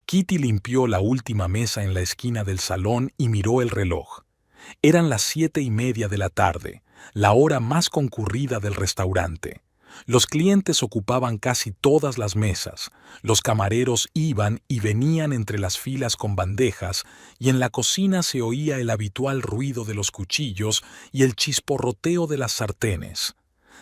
Kitty limpió la última mesa en la esquina del salón y miró el reloj. Eran las 7:30 de la tarde, la hora más concurrida del restaurante. Los clientes ocupaban casi todas las mesas, los camareros iban y venían entre las filas con bandejas y en la cocina se oía el habitual ruido de los cuchillos y el chisporroteo de las sartenes.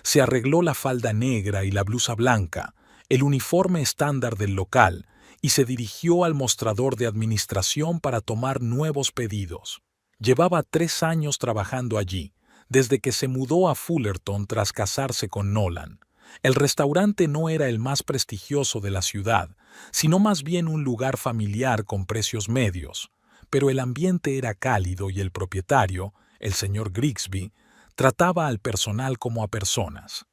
Se arregló la falda negra y la blusa blanca, el uniforme estándar del local, y se dirigió al mostrador de administración para tomar nuevos pedidos. Llevaba 3 años trabajando allí, desde que se mudó a Fullerton tras casarse con Nolan. El restaurante no era el más prestigioso de la ciudad, sino más bien un lugar familiar con precios medios, pero el ambiente era cálido y el propietario, el señor Grigsby, trataba al personal como a personas.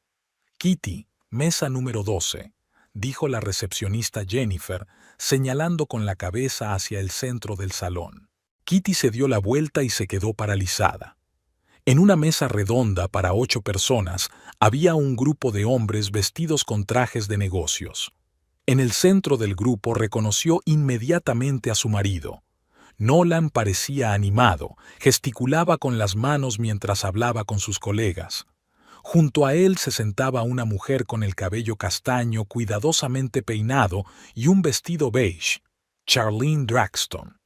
«Kitty, mesa número 12», dijo la recepcionista Jennifer, señalando con la cabeza hacia el centro del salón. Kitty se dio la vuelta y se quedó paralizada. En una mesa redonda para 8 personas había un grupo de hombres vestidos con trajes de negocios. En el centro del grupo reconoció inmediatamente a su marido. Nolan parecía animado, gesticulaba con las manos mientras hablaba con sus colegas. Junto a él se sentaba una mujer con el cabello castaño cuidadosamente peinado y un vestido beige, Charlene Draxton.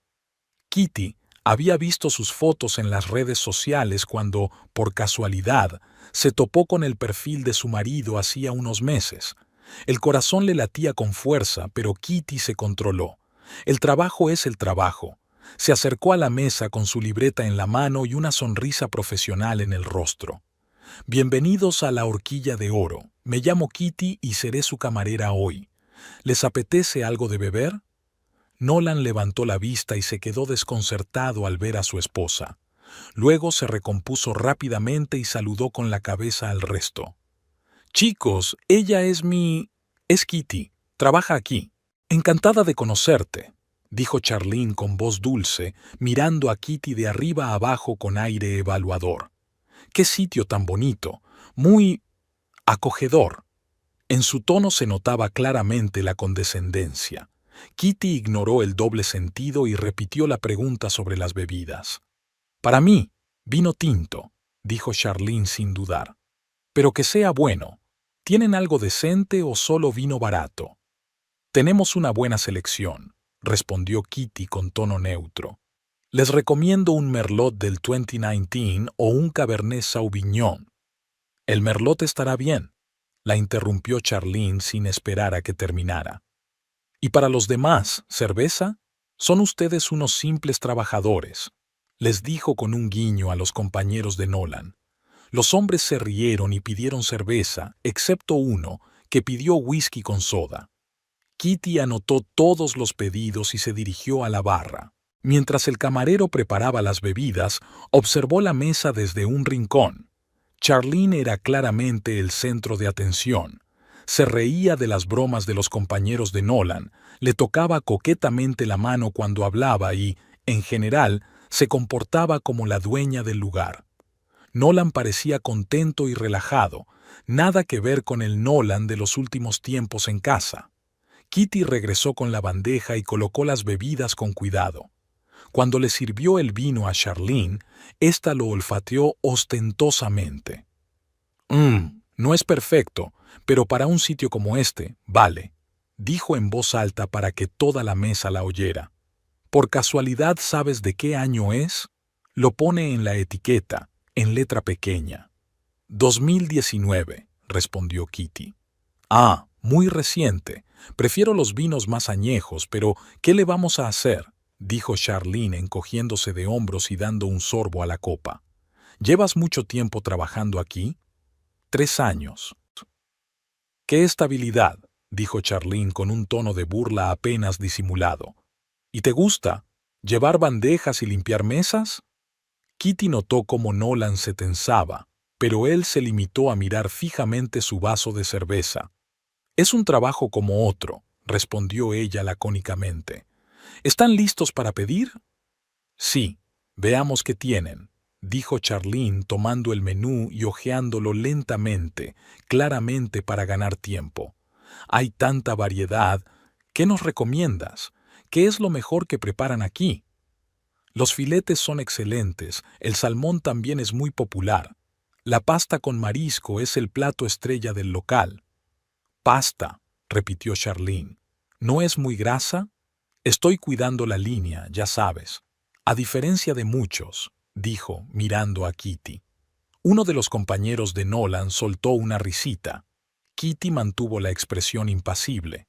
Kitty había visto sus fotos en las redes sociales cuando, por casualidad, se topó con el perfil de su marido hacía unos meses. El corazón le latía con fuerza, pero Kitty se controló. El trabajo es el trabajo. Se acercó a la mesa con su libreta en la mano y una sonrisa profesional en el rostro. «Bienvenidos a la Horquilla de Oro. Me llamo Kitty y seré su camarera hoy. ¿Les apetece algo de beber?» Nolan levantó la vista y se quedó desconcertado al ver a su esposa. Luego se recompuso rápidamente y saludó con la cabeza al resto. «Chicos, ella es Kitty. Trabaja aquí. Encantada de conocerte», dijo Charlene con voz dulce, mirando a Kitty de arriba a abajo con aire evaluador. «Qué sitio tan bonito. Muy acogedor». En su tono se notaba claramente la condescendencia. Kitty ignoró el doble sentido y repitió la pregunta sobre las bebidas. «Para mí, vino tinto», dijo Charlene sin dudar. «Pero que sea bueno. ¿Tienen algo decente o solo vino barato?» «Tenemos una buena selección», respondió Kitty con tono neutro. «Les recomiendo un Merlot del 2019 o un Cabernet Sauvignon». «El Merlot estará bien», la interrumpió Charlene sin esperar a que terminara. «Y para los demás, ¿cerveza? Son ustedes unos simples trabajadores», les dijo con un guiño a los compañeros de Nolan. Los hombres se rieron y pidieron cerveza, excepto uno, que pidió whisky con soda. Kitty anotó todos los pedidos y se dirigió a la barra. Mientras el camarero preparaba las bebidas, observó la mesa desde un rincón. Charlene era claramente el centro de atención. Se reía de las bromas de los compañeros de Nolan, le tocaba coquetamente la mano cuando hablaba y, en general, se comportaba como la dueña del lugar. Nolan parecía contento y relajado, nada que ver con el Nolan de los últimos tiempos en casa. Kitty regresó con la bandeja y colocó las bebidas con cuidado. Cuando le sirvió el vino a Charlene, ésta lo olfateó ostentosamente. No es perfecto, pero para un sitio como este, vale», dijo en voz alta para que toda la mesa la oyera. «¿Por casualidad sabes de qué año es?» Lo pone en la etiqueta, en letra pequeña. 2019, respondió Kitty. «Ah, muy reciente. Prefiero los vinos más añejos, pero ¿qué le vamos a hacer?», dijo Charlene encogiéndose de hombros y dando un sorbo a la copa. «¿Llevas mucho tiempo trabajando aquí?» 3 años. «¡Qué estabilidad!», dijo Charlene con un tono de burla apenas disimulado. «¿Y te gusta? ¿Llevar bandejas y limpiar mesas?» Kitty notó cómo Nolan se tensaba, pero él se limitó a mirar fijamente su vaso de cerveza. «Es un trabajo como otro», respondió ella lacónicamente. «¿Están listos para pedir?» «Sí, veamos qué tienen», dijo Charlene tomando el menú y hojeándolo lentamente, claramente para ganar tiempo. «Hay tanta variedad. ¿Qué nos recomiendas? ¿Qué es lo mejor que preparan aquí? Los filetes son excelentes, el salmón también es muy popular. La pasta con marisco es el plato estrella del local. Pasta, repitió Charlene. ¿No es muy grasa? Estoy cuidando la línea, ya sabes. A diferencia de muchos, dijo, mirando a Kitty. Uno de los compañeros de Nolan soltó una risita. Kitty mantuvo la expresión impasible.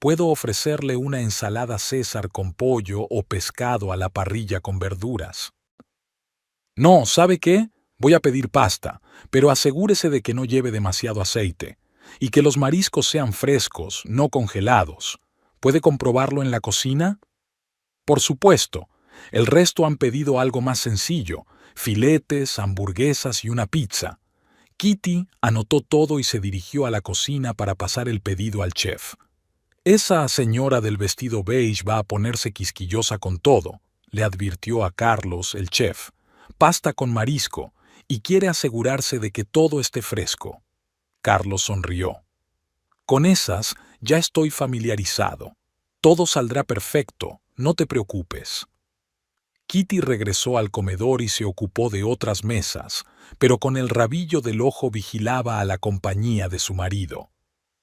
Puedo ofrecerle una ensalada César con pollo o pescado a la parrilla con verduras. No, ¿sabe qué? Voy a pedir pasta, pero asegúrese de que no lleve demasiado aceite y que los mariscos sean frescos, no congelados. ¿Puede comprobarlo en la cocina? Por supuesto. El resto han pedido algo más sencillo, filetes, hamburguesas y una pizza. Kitty anotó todo y se dirigió a la cocina para pasar el pedido al chef. Esa señora del vestido beige va a ponerse quisquillosa con todo, le advirtió a Carlos, el chef. Pasta con marisco, y quiere asegurarse de que todo esté fresco. Carlos sonrió. Con esas ya estoy familiarizado. Todo saldrá perfecto, no te preocupes. Kitty regresó al comedor y se ocupó de otras mesas, pero con el rabillo del ojo vigilaba a la compañía de su marido.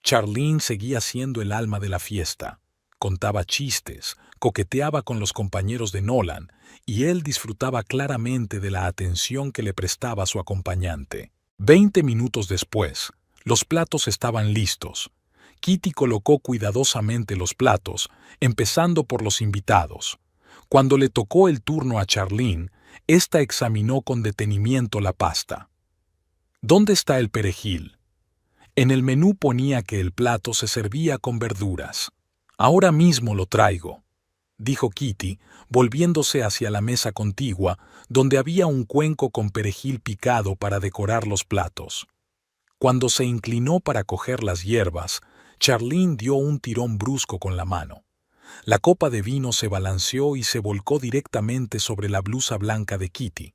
Charlene seguía siendo el alma de la fiesta. Contaba chistes, coqueteaba con los compañeros de Nolan, y él disfrutaba claramente de la atención que le prestaba su acompañante. 20 minutos después, los platos estaban listos. Kitty colocó cuidadosamente los platos, empezando por los invitados. Cuando le tocó el turno a Charlene, ésta examinó con detenimiento la pasta. ¿Dónde está el perejil? En el menú ponía que el plato se servía con verduras. Ahora mismo lo traigo, dijo Kitty, volviéndose hacia la mesa contigua, donde había un cuenco con perejil picado para decorar los platos. Cuando se inclinó para coger las hierbas, Charlene dio un tirón brusco con la mano. La copa de vino se balanceó y se volcó directamente sobre la blusa blanca de Kitty.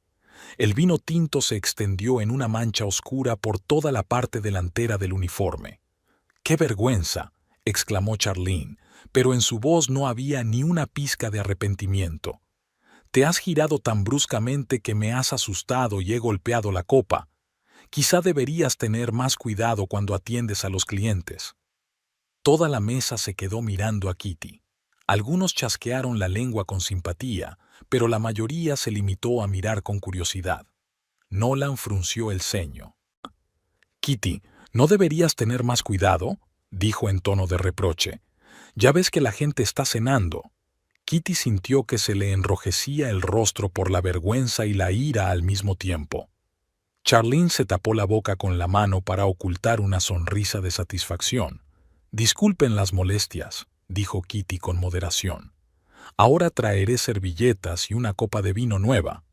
El vino tinto se extendió en una mancha oscura por toda la parte delantera del uniforme. ¡Qué vergüenza!, exclamó Charlene, pero en su voz no había ni una pizca de arrepentimiento. Te has girado tan bruscamente que me has asustado y he golpeado la copa. Quizá deberías tener más cuidado cuando atiendes a los clientes. Toda la mesa se quedó mirando a Kitty. Algunos chasquearon la lengua con simpatía, pero la mayoría se limitó a mirar con curiosidad. Nolan frunció el ceño. Kitty, ¿no deberías tener más cuidado?, dijo en tono de reproche. Ya ves que la gente está cenando. Kitty sintió que se le enrojecía el rostro por la vergüenza y la ira al mismo tiempo. Charlene se tapó la boca con la mano para ocultar una sonrisa de satisfacción. Disculpen las molestias, dijo Kitty con moderación. Ahora traeré servilletas y una copa de vino nueva.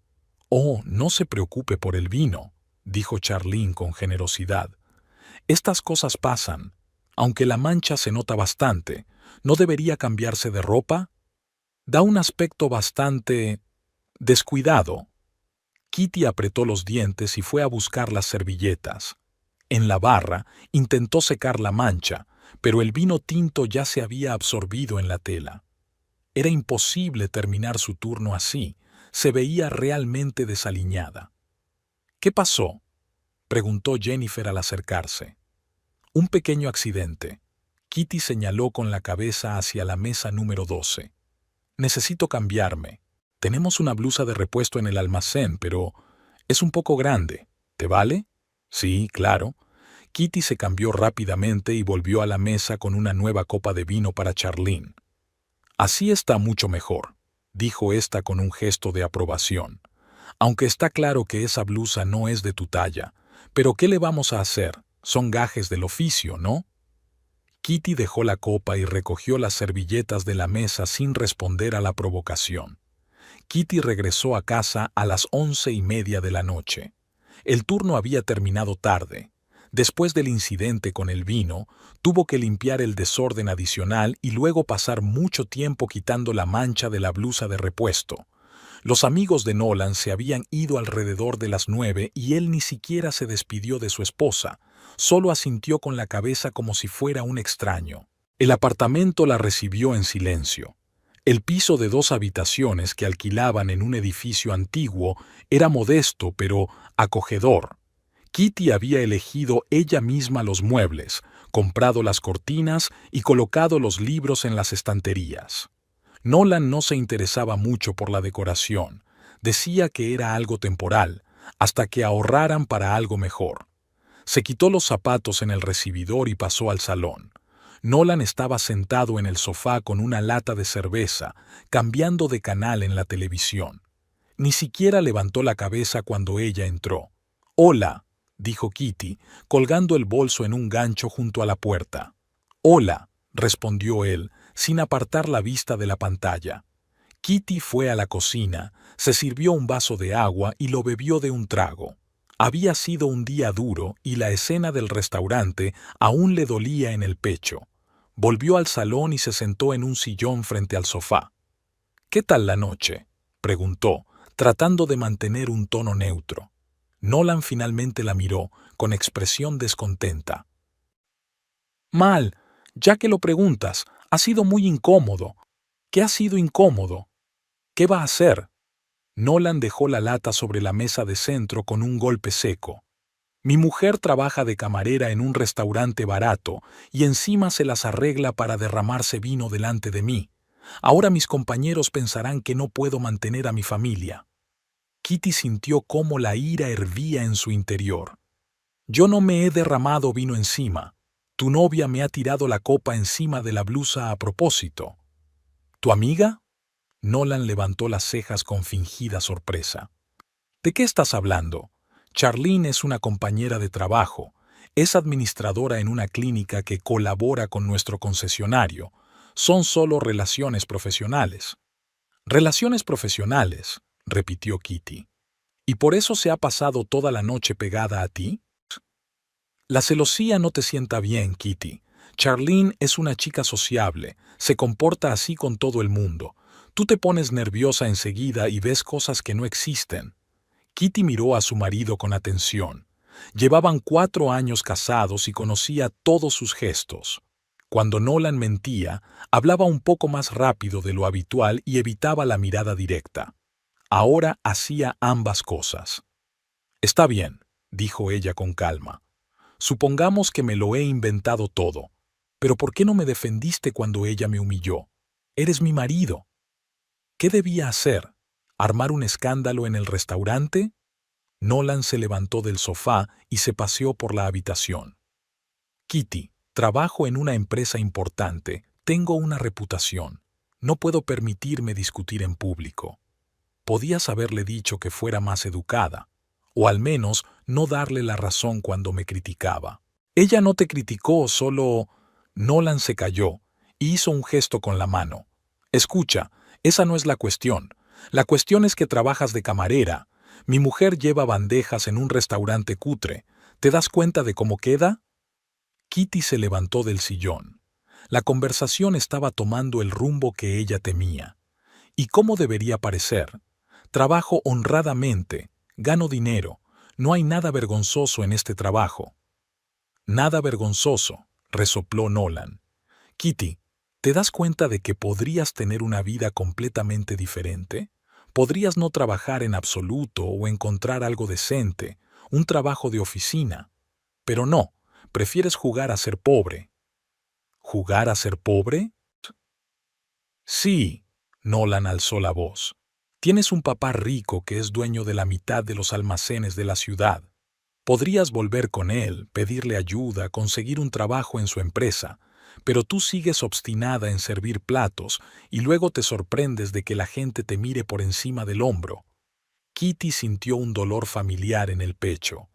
Oh, no se preocupe por el vino, dijo Charlene con generosidad. Estas cosas pasan. Aunque la mancha se nota bastante, ¿no debería cambiarse de ropa? Da un aspecto bastante descuidado. Kitty apretó los dientes y fue a buscar las servilletas. En la barra intentó secar la mancha, pero el vino tinto ya se había absorbido en la tela. Era imposible terminar su turno así. Se veía realmente desaliñada. ¿Qué pasó?, preguntó Jennifer al acercarse. Un pequeño accidente. Kitty señaló con la cabeza hacia la mesa número 12. Necesito cambiarme. Tenemos una blusa de repuesto en el almacén, pero es un poco grande. ¿Te vale? Sí, claro. Kitty se cambió rápidamente y volvió a la mesa con una nueva copa de vino para Charlene. Así está mucho mejor, dijo ésta con un gesto de aprobación. Aunque está claro que esa blusa no es de tu talla, pero ¿qué le vamos a hacer? Son gajes del oficio, ¿no? Kitty dejó la copa y recogió las servilletas de la mesa sin responder a la provocación. Kitty regresó a casa a las 11:30 de la noche. El turno había terminado tarde. Después del incidente con el vino, tuvo que limpiar el desorden adicional y luego pasar mucho tiempo quitando la mancha de la blusa de repuesto. Los amigos de Nolan se habían ido alrededor de las 9 y él ni siquiera se despidió de su esposa, solo asintió con la cabeza como si fuera un extraño. El apartamento la recibió en silencio. El piso de 2 habitaciones que alquilaban en un edificio antiguo era modesto pero acogedor. Kitty había elegido ella misma los muebles, comprado las cortinas y colocado los libros en las estanterías. Nolan no se interesaba mucho por la decoración. Decía que era algo temporal, hasta que ahorraran para algo mejor. Se quitó los zapatos en el recibidor y pasó al salón. Nolan estaba sentado en el sofá con una lata de cerveza, cambiando de canal en la televisión. Ni siquiera levantó la cabeza cuando ella entró. «Hola», dijo Kitty, colgando el bolso en un gancho junto a la puerta. «Hola», respondió él, sin apartar la vista de la pantalla. Kitty fue a la cocina, se sirvió un vaso de agua y lo bebió de un trago. Había sido un día duro y la escena del restaurante aún le dolía en el pecho. Volvió al salón y se sentó en un sillón frente al sofá. «¿Qué tal la noche?», preguntó, tratando de mantener un tono neutro. Nolan finalmente la miró, con expresión descontenta. «Mal, ya que lo preguntas, ha sido muy incómodo». «¿Qué ha sido incómodo? ¿Qué va a hacer?». Nolan dejó la lata sobre la mesa de centro con un golpe seco. «Mi mujer trabaja de camarera en un restaurante barato y encima se las arregla para derramarse vino delante de mí. Ahora mis compañeros pensarán que no puedo mantener a mi familia». Kitty sintió cómo la ira hervía en su interior. «Yo no me he derramado vino encima. Tu novia me ha tirado la copa encima de la blusa a propósito». «¿Tu amiga?». Nolan levantó las cejas con fingida sorpresa. «¿De qué estás hablando?». «Charlene es una compañera de trabajo. Es administradora en una clínica que colabora con nuestro concesionario. Son solo relaciones profesionales». «Relaciones profesionales», repitió Kitty. «¿Y por eso se ha pasado toda la noche pegada a ti?». «La celosía no te sienta bien, Kitty. Charlene es una chica sociable, se comporta así con todo el mundo. Tú te pones nerviosa enseguida y ves cosas que no existen». Kitty miró a su marido con atención. Llevaban 4 años casados y conocía todos sus gestos. Cuando Nolan mentía, hablaba un poco más rápido de lo habitual y evitaba la mirada directa. Ahora hacía ambas cosas. «Está bien», dijo ella con calma. «Supongamos que me lo he inventado todo. Pero ¿por qué no me defendiste cuando ella me humilló? Eres mi marido». ¿Qué debía hacer? ¿Armar un escándalo en el restaurante? Nolan se levantó del sofá y se paseó por la habitación. «Kitty, trabajo en una empresa importante, tengo una reputación. No puedo permitirme discutir en público. Podías haberle dicho que fuera más educada, o al menos no darle la razón cuando me criticaba». «Ella no te criticó, solo…». Nolan se calló y hizo un gesto con la mano. «Escucha, esa no es la cuestión. La cuestión es que trabajas de camarera. Mi mujer lleva bandejas en un restaurante cutre. ¿Te das cuenta de cómo queda?». Kitty se levantó del sillón. La conversación estaba tomando el rumbo que ella temía. ¿Y cómo debería parecer? Trabajo honradamente, gano dinero. No hay nada vergonzoso en este trabajo. «Nada vergonzoso», resopló Nolan. «Kitty, ¿te das cuenta de que podrías tener una vida completamente diferente? Podrías no trabajar en absoluto o encontrar algo decente, un trabajo de oficina. Pero no, prefieres jugar a ser pobre». «¿Jugar a ser pobre?». «Sí», Nolan alzó la voz. «Tienes un papá rico que es dueño de la mitad de los almacenes de la ciudad. Podrías volver con él, pedirle ayuda, conseguir un trabajo en su empresa, pero tú sigues obstinada en servir platos y luego te sorprendes de que la gente te mire por encima del hombro». Kitty sintió un dolor familiar en el pecho.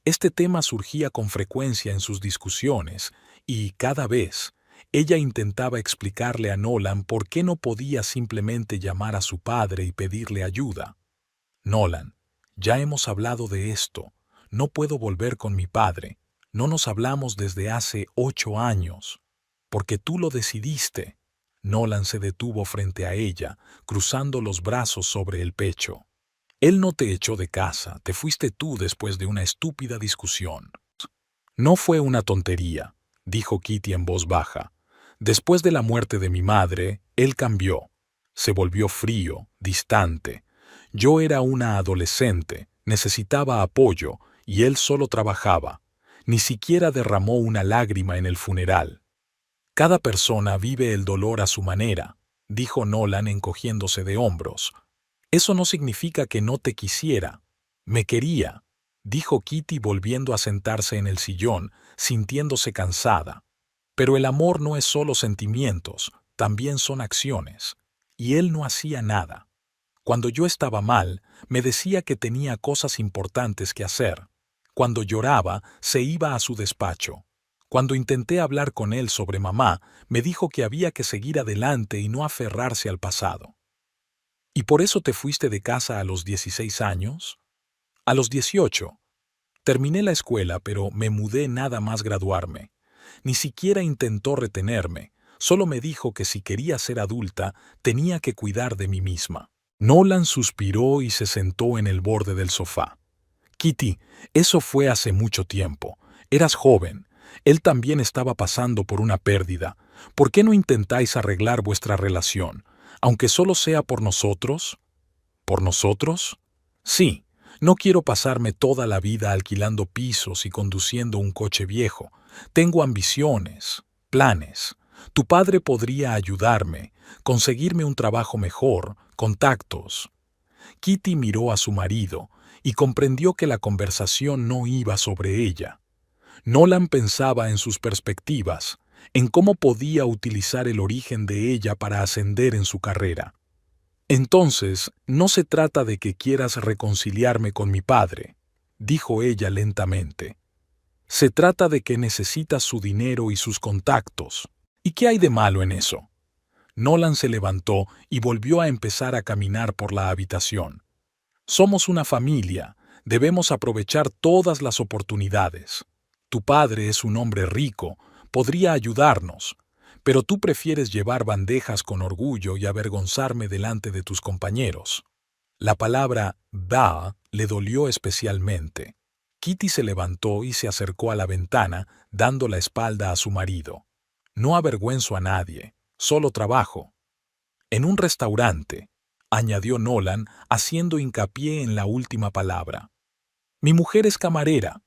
Este tema surgía con frecuencia en sus discusiones y, cada vez, ella intentaba explicarle a Nolan por qué no podía simplemente llamar a su padre y pedirle ayuda. «Nolan, ya hemos hablado de esto. No puedo volver con mi padre. No nos hablamos desde hace 8 años. Porque tú lo decidiste». Nolan se detuvo frente a ella, cruzando los brazos sobre el pecho. «Él no te echó de casa, te fuiste tú después de una estúpida discusión». «No fue una tontería», dijo Kitty en voz baja. «Después de la muerte de mi madre, él cambió. Se volvió frío, distante. Yo era una adolescente, necesitaba apoyo, y él solo trabajaba. Ni siquiera derramó una lágrima en el funeral. Cada persona vive el dolor a su manera, dijo Nolan encogiéndose de hombros. Eso no significa que no te quisiera. Me quería, dijo Kitty volviendo a sentarse en el sillón, sintiéndose cansada. Pero el amor no es solo sentimientos, también son acciones. Y él no hacía nada. Cuando yo estaba mal, me decía que tenía cosas importantes que hacer. Cuando lloraba, se iba a su despacho. Cuando intenté hablar con él sobre mamá, me dijo que había que seguir adelante y no aferrarse al pasado. ¿Y por eso te fuiste de casa a los 16 años? A los 18. Terminé la escuela, pero me mudé nada más graduarme. Ni siquiera intentó retenerme, solo me dijo que si quería ser adulta, tenía que cuidar de mí misma. Nolan suspiró y se sentó en el borde del sofá. Kitty, eso fue hace mucho tiempo. Eras joven. Él también estaba pasando por una pérdida. ¿Por qué no intentáis arreglar vuestra relación, aunque solo sea por nosotros? ¿Por nosotros? Sí. No quiero pasarme toda la vida alquilando pisos y conduciendo un coche viejo. Tengo ambiciones, planes. Tu padre podría ayudarme, conseguirme un trabajo mejor, contactos. Kitty miró a su marido y comprendió que la conversación no iba sobre ella. Nolan pensaba en sus perspectivas, en cómo podía utilizar el origen de ella para ascender en su carrera. Entonces, no se trata de que quieras reconciliarme con mi padre, dijo ella lentamente. Se trata de que necesitas su dinero y sus contactos. ¿Y qué hay de malo en eso? Nolan se levantó y volvió a empezar a caminar por la habitación. Somos una familia, debemos aprovechar todas las oportunidades. Tu padre es un hombre rico, podría ayudarnos, pero tú prefieres llevar bandejas con orgullo y avergonzarme delante de tus compañeros. La palabra «da» le dolió especialmente. Kitty se levantó y se acercó a la ventana, dando la espalda a su marido. No avergüenzo a nadie, solo trabajo. En un restaurante, añadió Nolan, haciendo hincapié en la última palabra. Mi mujer es camarera.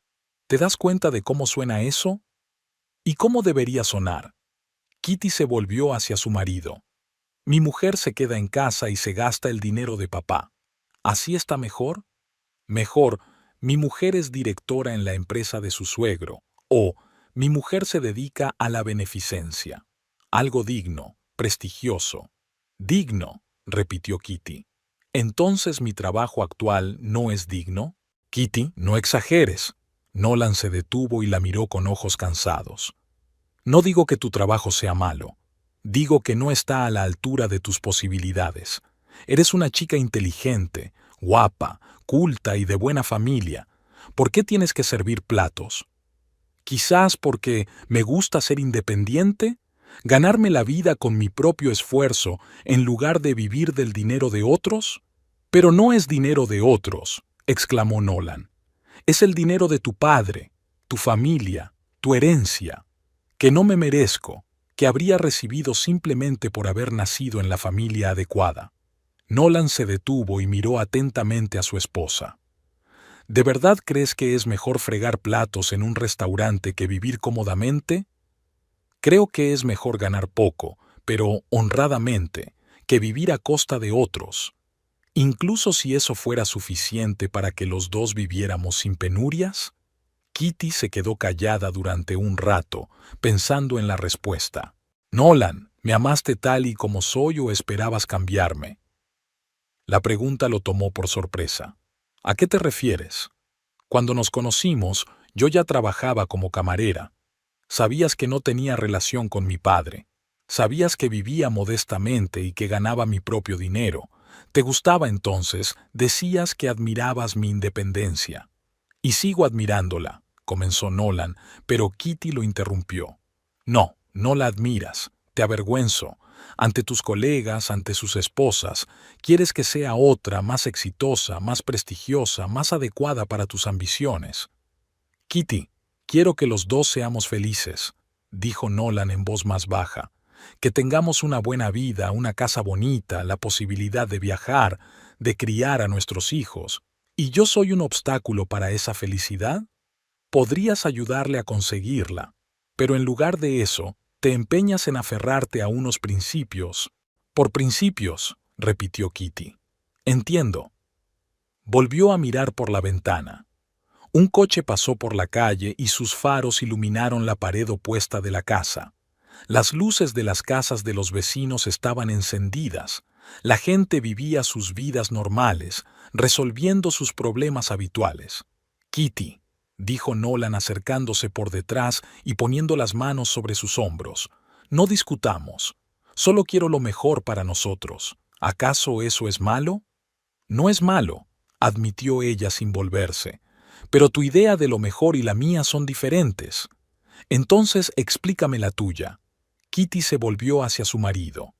¿Te das cuenta de cómo suena eso? ¿Y cómo debería sonar? Kitty se volvió hacia su marido. Mi mujer se queda en casa y se gasta el dinero de papá. ¿Así está mejor? Mejor, mi mujer es directora en la empresa de su suegro. O, mi mujer se dedica a la beneficencia. Algo digno, prestigioso. Digno, repitió Kitty. ¿Entonces mi trabajo actual no es digno? Kitty, no exageres. Nolan se detuvo y la miró con ojos cansados. No digo que tu trabajo sea malo. Digo que no está a la altura de tus posibilidades. Eres una chica inteligente, guapa, culta y de buena familia. ¿Por qué tienes que servir platos? Quizás porque me gusta ser independiente, ganarme la vida con mi propio esfuerzo en lugar de vivir del dinero de otros. Pero no es dinero de otros, exclamó Nolan. Es el dinero de tu padre, tu familia, tu herencia, que no me merezco, que habría recibido simplemente por haber nacido en la familia adecuada. Nolan se detuvo y miró atentamente a su esposa. ¿De verdad crees que es mejor fregar platos en un restaurante que vivir cómodamente? Creo que es mejor ganar poco, pero honradamente, que vivir a costa de otros. Incluso si eso fuera suficiente para que los dos viviéramos sin penurias. Kitty se quedó callada durante un rato, pensando en la respuesta. Nolan, ¿me amaste tal y como soy o esperabas cambiarme? La pregunta lo tomó por sorpresa. ¿A qué te refieres? Cuando nos conocimos, yo ya trabajaba como camarera. Sabías que no tenía relación con mi padre. Sabías que vivía modestamente y que ganaba mi propio dinero. Te gustaba entonces, decías que admirabas mi independencia. Y sigo admirándola, comenzó Nolan, pero Kitty lo interrumpió. No, no la admiras. Te avergüenzo. Ante tus colegas, ante sus esposas, quieres que sea otra, más exitosa, más prestigiosa, más adecuada para tus ambiciones. Kitty, quiero que los dos seamos felices, dijo Nolan en voz más baja. que tengamos una buena vida, una casa bonita, la posibilidad de viajar, de criar a nuestros hijos. ¿Y yo soy un obstáculo para esa felicidad? Podrías ayudarle a conseguirla, pero en lugar de eso, te empeñas en aferrarte a unos principios. Por principios, repitió Kitty. Entiendo. Volvió a mirar por la ventana. Un coche pasó por la calle y sus faros iluminaron la pared opuesta de la casa. Las luces de las casas de los vecinos estaban encendidas. La gente vivía sus vidas normales, resolviendo sus problemas habituales. Kitty, dijo Nolan acercándose por detrás y poniendo las manos sobre sus hombros, no discutamos. Solo quiero lo mejor para nosotros. ¿Acaso eso es malo? No es malo, admitió ella sin volverse. Pero tu idea de lo mejor y la mía son diferentes. Entonces explícame la tuya. Kitty se volvió hacia su marido.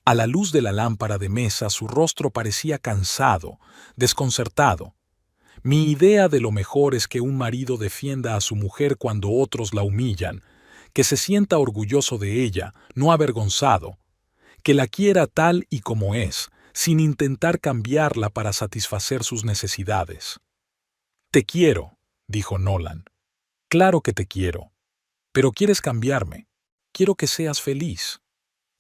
A la luz de la lámpara de mesa su rostro parecía cansado, desconcertado. Mi idea de lo mejor es que un marido defienda a su mujer cuando otros la humillan, que se sienta orgulloso de ella, no avergonzado, que la quiera tal y como es, sin intentar cambiarla para satisfacer sus necesidades. Te quiero, dijo Nolan. Claro que te quiero. Pero quieres cambiarme. Quiero que seas feliz.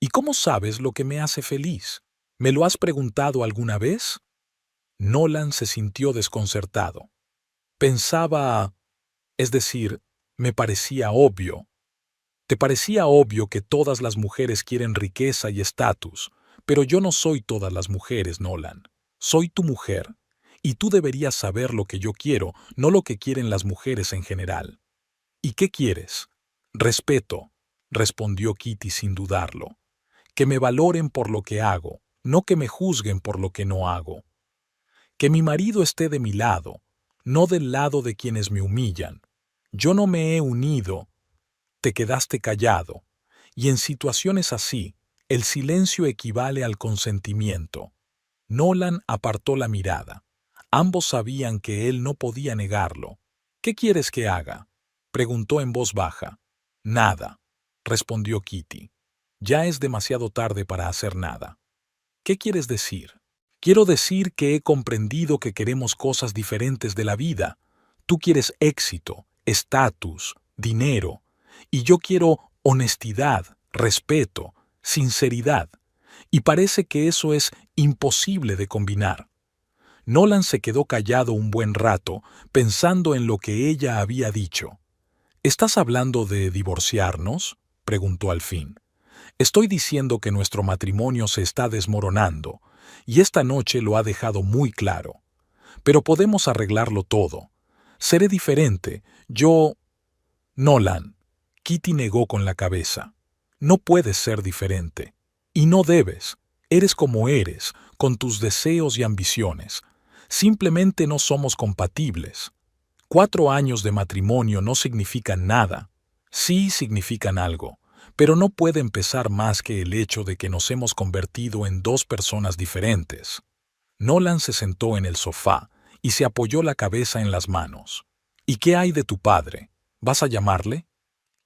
¿Y cómo sabes lo que me hace feliz? ¿Me lo has preguntado alguna vez? Nolan se sintió desconcertado. Pensaba, es decir, me parecía obvio. Te parecía obvio que todas las mujeres quieren riqueza y estatus, pero yo no soy todas las mujeres, Nolan. Soy tu mujer, y tú deberías saber lo que yo quiero, no lo que quieren las mujeres en general. ¿Y qué quieres? Respeto, respondió Kitty sin dudarlo. Que me valoren por lo que hago, no que me juzguen por lo que no hago. Que mi marido esté de mi lado, no del lado de quienes me humillan. Yo no me he unido. Te quedaste callado, y en situaciones así, el silencio equivale al consentimiento. Nolan apartó la mirada. Ambos sabían que él no podía negarlo. ¿Qué quieres que haga? Preguntó en voz baja. Nada, respondió Kitty. Ya es demasiado tarde para hacer nada. ¿Qué quieres decir? Quiero decir que he comprendido que queremos cosas diferentes de la vida. Tú quieres éxito, estatus, dinero, y yo quiero honestidad, respeto, sinceridad, y parece que eso es imposible de combinar. Nolan se quedó callado un buen rato, pensando en lo que ella había dicho. ¿Estás hablando de divorciarnos?, preguntó al fin. Estoy diciendo que nuestro matrimonio se está desmoronando, y esta noche lo ha dejado muy claro. Pero podemos arreglarlo todo. Seré diferente. Yo... Nolan. Kitty negó con la cabeza. No puedes ser diferente. Y no debes. Eres como eres, con tus deseos y ambiciones. Simplemente no somos compatibles. 4 años de matrimonio no significan nada. Sí significan algo, pero no puede empezar más que el hecho de que nos hemos convertido en 2 personas diferentes. Nolan se sentó en el sofá y se apoyó la cabeza en las manos. ¿Y qué hay de tu padre? ¿Vas a llamarle?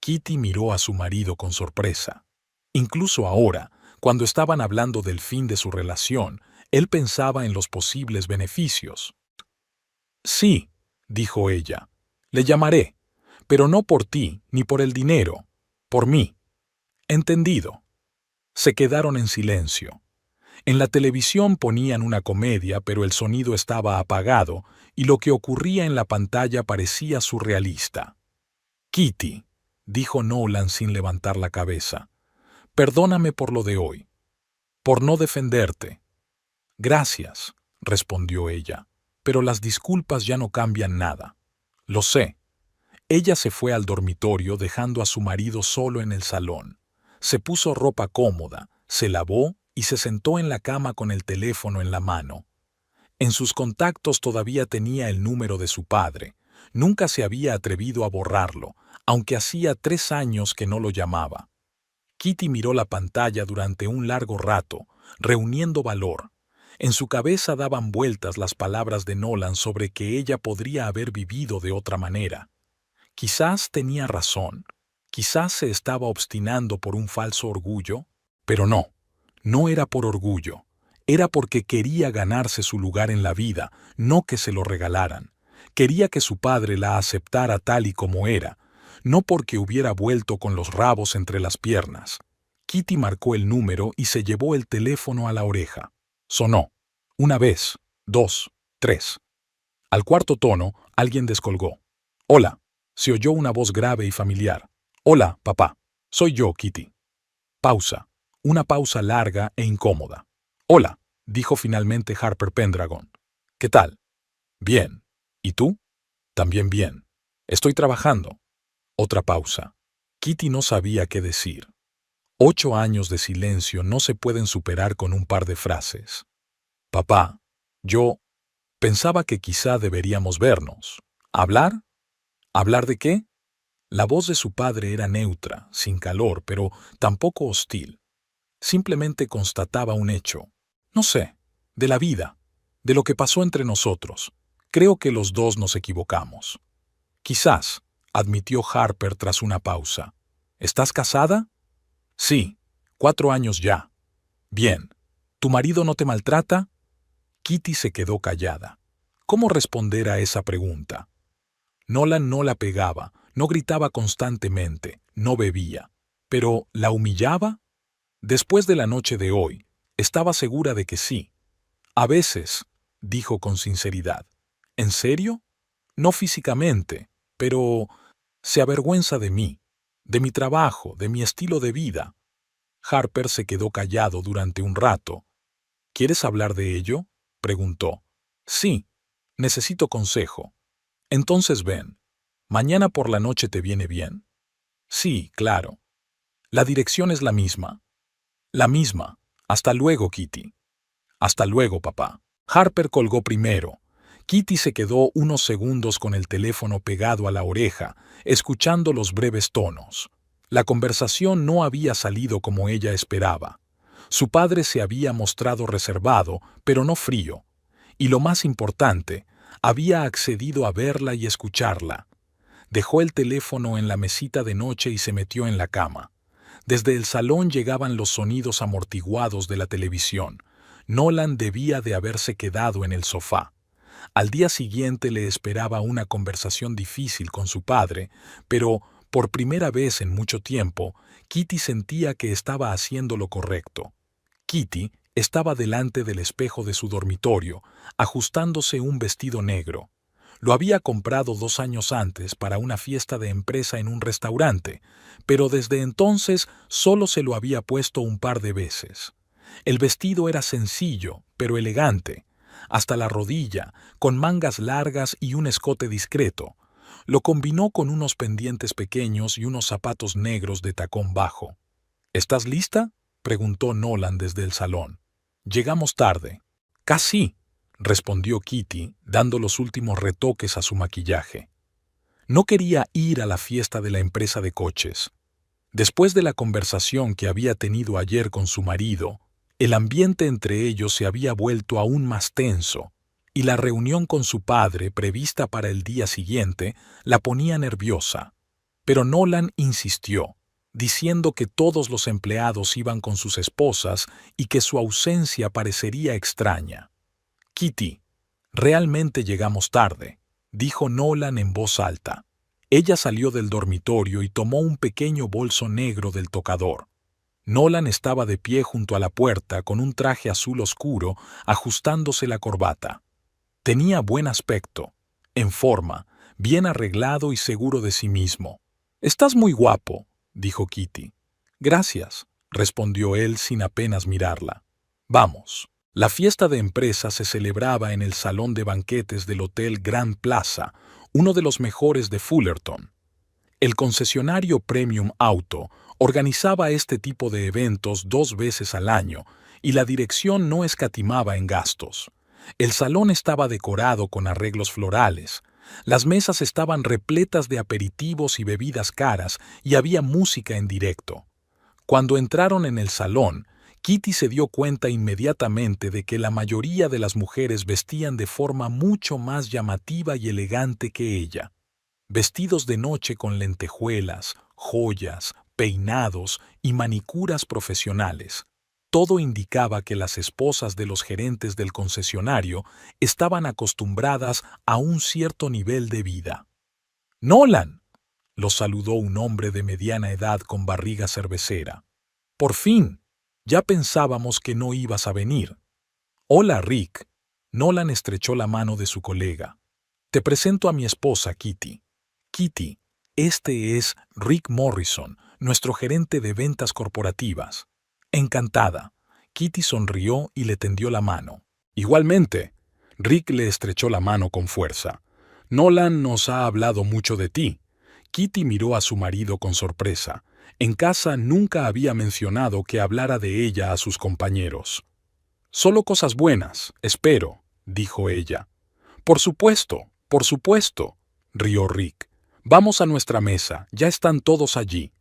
Kitty miró a su marido con sorpresa. Incluso ahora, cuando estaban hablando del fin de su relación, él pensaba en los posibles beneficios. Sí, dijo ella, le llamaré, pero no por ti ni por el dinero, por mí. Entendido. Se quedaron en silencio. En la televisión ponían una comedia, pero el sonido estaba apagado y lo que ocurría en la pantalla parecía surrealista. Kitty, dijo Nolan sin levantar la cabeza, perdóname por lo de hoy, por no defenderte. Gracias, respondió ella, pero las disculpas ya no cambian nada. Lo sé. Ella se fue al dormitorio dejando a su marido solo en el salón. Se puso ropa cómoda, se lavó y se sentó en la cama con el teléfono en la mano. En sus contactos todavía tenía el número de su padre. Nunca se había atrevido a borrarlo, aunque hacía 3 años que no lo llamaba. Kitty miró la pantalla durante un largo rato, reuniendo valor. En su cabeza daban vueltas las palabras de Nolan sobre que ella podría haber vivido de otra manera. Quizás tenía razón. Quizás se estaba obstinando por un falso orgullo, pero no, no era por orgullo. Era porque quería ganarse su lugar en la vida, no que se lo regalaran. Quería que su padre la aceptara tal y como era, no porque hubiera vuelto con los rabos entre las piernas. Kitty marcó el número y se llevó el teléfono a la oreja. Sonó. Una vez, dos, tres. Al cuarto tono, alguien descolgó. «Hola», se oyó una voz grave y familiar. «Hola, papá. Soy yo, Kitty». Pausa. Una pausa larga e incómoda. «Hola», dijo finalmente Harper Pendragon. «¿Qué tal?» «Bien. ¿Y tú?» «También bien. Estoy trabajando». Otra pausa. Kitty no sabía qué decir. 8 años de silencio no se pueden superar con un par de frases. «Papá, yo pensaba que quizá deberíamos vernos. ¿Hablar? ¿Hablar de qué?» La voz de su padre era neutra, sin calor, pero tampoco hostil. Simplemente constataba un hecho. No sé, de la vida, de lo que pasó entre nosotros. Creo que los dos nos equivocamos. Quizás, admitió Harper tras una pausa. ¿Estás casada? Sí, 4 años ya. Bien. ¿Tu marido no te maltrata? Kitty se quedó callada. ¿Cómo responder a esa pregunta? Nolan no la pegaba, no gritaba constantemente, no bebía. ¿Pero la humillaba? Después de la noche de hoy, estaba segura de que sí. A veces, dijo con sinceridad. ¿En serio? No físicamente, pero se avergüenza de mí, de mi trabajo, de mi estilo de vida. Harper se quedó callado durante un rato. ¿Quieres hablar de ello?, preguntó. Sí, necesito consejo. Entonces ven. ¿Mañana por la noche te viene bien? Sí, claro. La dirección es la misma. La misma. Hasta luego, Kitty. Hasta luego, papá. Harper colgó primero. Kitty se quedó unos segundos con el teléfono pegado a la oreja, escuchando los breves tonos. La conversación no había salido como ella esperaba. Su padre se había mostrado reservado, pero no frío. Y lo más importante, había accedido a verla y escucharla. Dejó el teléfono en la mesita de noche y se metió en la cama. Desde el salón llegaban los sonidos amortiguados de la televisión. Nolan debía de haberse quedado en el sofá. Al día siguiente le esperaba una conversación difícil con su padre, pero, por primera vez en mucho tiempo, Kitty sentía que estaba haciendo lo correcto. Kitty estaba delante del espejo de su dormitorio, ajustándose un vestido negro. Lo había comprado 2 años antes para una fiesta de empresa en un restaurante, pero desde entonces solo se lo había puesto un par de veces. El vestido era sencillo, pero elegante, hasta la rodilla, con mangas largas y un escote discreto. Lo combinó con unos pendientes pequeños y unos zapatos negros de tacón bajo. ¿Estás lista?, preguntó Nolan desde el salón. Llegamos tarde. Casi, respondió Kitty, dando los últimos retoques a su maquillaje. No quería ir a la fiesta de la empresa de coches. Después de la conversación que había tenido ayer con su marido, el ambiente entre ellos se había vuelto aún más tenso, y la reunión con su padre, prevista para el día siguiente, la ponía nerviosa. Pero Nolan insistió, diciendo que todos los empleados iban con sus esposas y que su ausencia parecería extraña. Kitty, realmente llegamos tarde, dijo Nolan en voz alta. Ella salió del dormitorio y tomó un pequeño bolso negro del tocador. Nolan estaba de pie junto a la puerta con un traje azul oscuro, ajustándose la corbata. Tenía buen aspecto, en forma, bien arreglado y seguro de sí mismo. «Estás muy guapo», dijo Kitty. «Gracias», respondió él sin apenas mirarla. «Vamos». La fiesta de empresa se celebraba en el salón de banquetes del Hotel Grand Plaza, uno de los mejores de Fullerton. El concesionario Premium Auto organizaba este tipo de eventos 2 veces al año y la dirección no escatimaba en gastos. El salón estaba decorado con arreglos florales. Las mesas estaban repletas de aperitivos y bebidas caras y había música en directo. Cuando entraron en el salón, Kitty se dio cuenta inmediatamente de que la mayoría de las mujeres vestían de forma mucho más llamativa y elegante que ella. Vestidos de noche con lentejuelas, joyas, peinados y manicuras profesionales. Todo indicaba que las esposas de los gerentes del concesionario estaban acostumbradas a un cierto nivel de vida. «¡Nolan!», los saludó un hombre de mediana edad con barriga cervecera. «¡Por fin! Ya pensábamos que no ibas a venir». «Hola, Rick». Nolan estrechó la mano de su colega. «Te presento a mi esposa, Kitty. Kitty, este es Rick Morrison, nuestro gerente de ventas corporativas». «Encantada». Kitty sonrió y le tendió la mano. «Igualmente». Rick le estrechó la mano con fuerza. «Nolan nos ha hablado mucho de ti». Kitty miró a su marido con sorpresa. En casa nunca había mencionado que hablara de ella a sus compañeros. «Solo cosas buenas, espero», dijo ella. Por supuesto», rió Rick. «Vamos a nuestra mesa, ya están todos allí».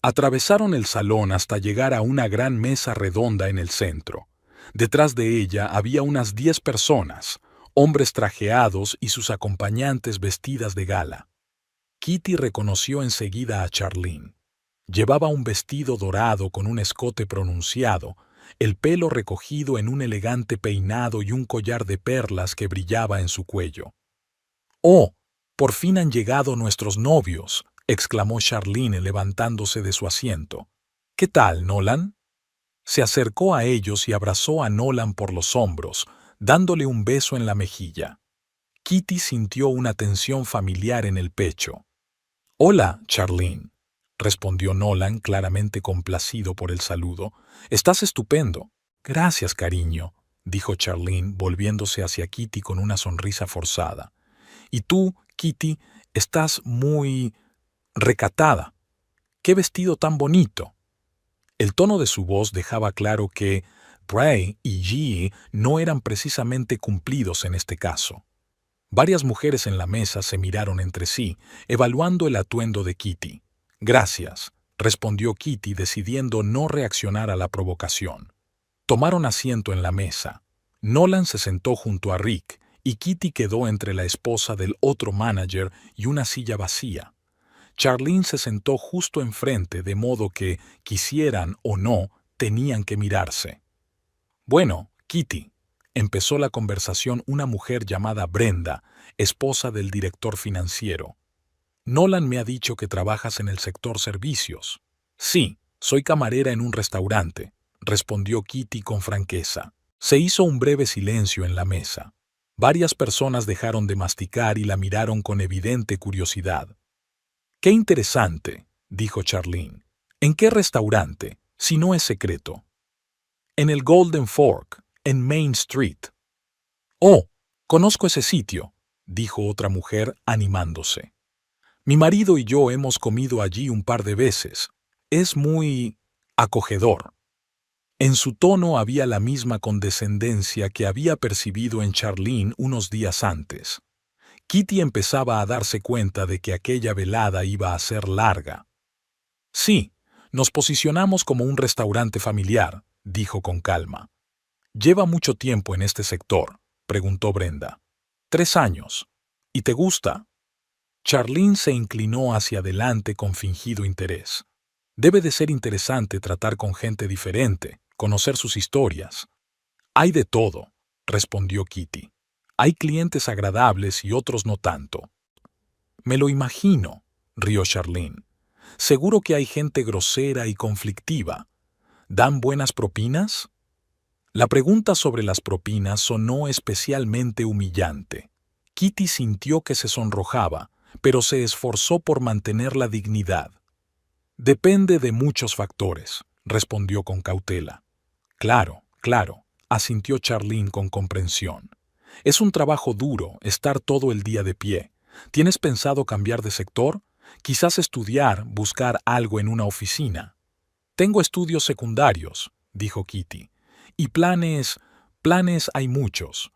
Atravesaron el salón hasta llegar a una gran mesa redonda en el centro. Detrás de ella había unas 10 personas, hombres trajeados y sus acompañantes vestidas de gala. Kitty reconoció enseguida a Charlene. Llevaba un vestido dorado con un escote pronunciado, el pelo recogido en un elegante peinado y un collar de perlas que brillaba en su cuello. «¡Oh! Por fin han llegado nuestros novios», exclamó Charlene levantándose de su asiento. «¿Qué tal, Nolan?». Se acercó a ellos y abrazó a Nolan por los hombros, dándole un beso en la mejilla. Kitty sintió una tensión familiar en el pecho. «Hola, Charlene», respondió Nolan claramente complacido por el saludo. «Estás estupendo». «Gracias, cariño», dijo Charlene volviéndose hacia Kitty con una sonrisa forzada. «Y tú, Kitty, estás muy recatada. ¡Qué vestido tan bonito!». El tono de su voz dejaba claro que Bray y G no eran precisamente cumplidos en este caso. Varias mujeres en la mesa se miraron entre sí, evaluando el atuendo de Kitty. «Gracias», respondió Kitty decidiendo no reaccionar a la provocación. Tomaron asiento en la mesa. Nolan se sentó junto a Rick y Kitty quedó entre la esposa del otro manager y una silla vacía. Charlene se sentó justo enfrente, de modo que, quisieran o no, tenían que mirarse. «Bueno, Kitty», empezó la conversación una mujer llamada Brenda, esposa del director financiero. «Nolan me ha dicho que trabajas en el sector servicios». «Sí, soy camarera en un restaurante», respondió Kitty con franqueza. Se hizo un breve silencio en la mesa. Varias personas dejaron de masticar y la miraron con evidente curiosidad. «Qué interesante», dijo Charlene. «¿En qué restaurante, si no es secreto?» «En el Golden Fork, en Main Street». «Oh, conozco ese sitio», dijo otra mujer animándose. «Mi marido y yo hemos comido allí un par de veces. Es muy acogedor». En su tono había la misma condescendencia que había percibido en Charlene unos días antes. Kitty empezaba a darse cuenta de que aquella velada iba a ser larga. «Sí, nos posicionamos como un restaurante familiar», dijo con calma. «¿Lleva mucho tiempo en este sector?», preguntó Brenda. «3 años. ¿Y te gusta?». Charlene se inclinó hacia adelante con fingido interés. «Debe de ser interesante tratar con gente diferente, conocer sus historias». «Hay de todo», respondió Kitty. «Hay clientes agradables y otros no tanto». «Me lo imagino», rió Charlene. «Seguro que hay gente grosera y conflictiva. ¿Dan buenas propinas?». La pregunta sobre las propinas sonó especialmente humillante. Kitty sintió que se sonrojaba, pero se esforzó por mantener la dignidad. «Depende de muchos factores», respondió con cautela. «Claro, asintió Charlene con comprensión. «Es un trabajo duro estar todo el día de pie. ¿Tienes pensado cambiar de sector? Quizás estudiar, buscar algo en una oficina». «Tengo estudios secundarios», dijo Kitty. «Y planes hay muchos».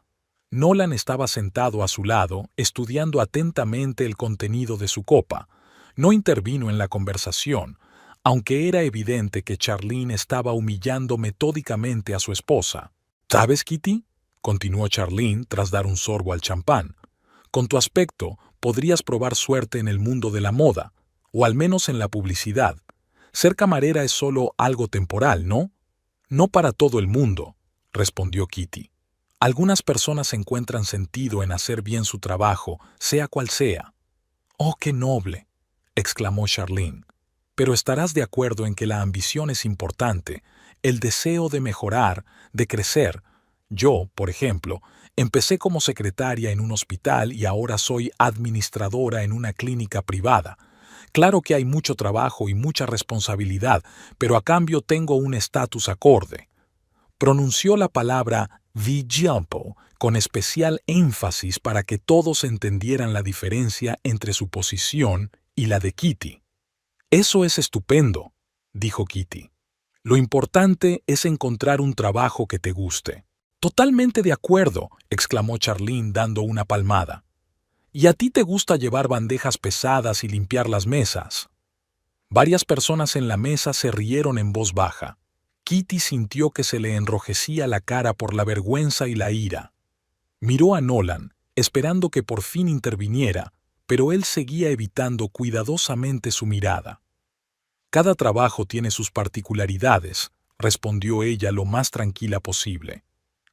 Nolan estaba sentado a su lado, estudiando atentamente el contenido de su copa. No intervino en la conversación, aunque era evidente que Charlene estaba humillando metódicamente a su esposa. «¿Sabes, Kitty?», continuó Charlene tras dar un sorbo al champán. «Con tu aspecto, podrías probar suerte en el mundo de la moda. o al menos en la publicidad. Ser camarera es solo algo temporal, ¿no? No para todo el mundo, respondió Kitty. Algunas personas encuentran sentido en hacer bien su trabajo, sea cual sea. ¡Oh, qué noble!, exclamó Charlene. Pero estarás de acuerdo en que la ambición es importante, el deseo de mejorar, de crecer. Yo, por ejemplo, empecé como secretaria en un hospital y ahora soy administradora en una clínica privada. Claro que hay mucho trabajo y mucha responsabilidad, pero a cambio tengo un estatus acorde. Pronunció la palabra vigilante con especial énfasis para que todos entendieran la diferencia entre su posición y la de Kitty. Eso es estupendo, dijo Kitty. Lo importante es encontrar un trabajo que te guste. Totalmente de acuerdo, exclamó Charlene dando una palmada. ¿Y a ti te gusta llevar bandejas pesadas y limpiar las mesas? Varias personas en la mesa se rieron en voz baja. Kitty sintió que se le enrojecía la cara por la vergüenza y la ira. Miró a Nolan, esperando que por fin interviniera, pero él seguía evitando cuidadosamente su mirada. Cada trabajo tiene sus particularidades, respondió ella lo más tranquila posible.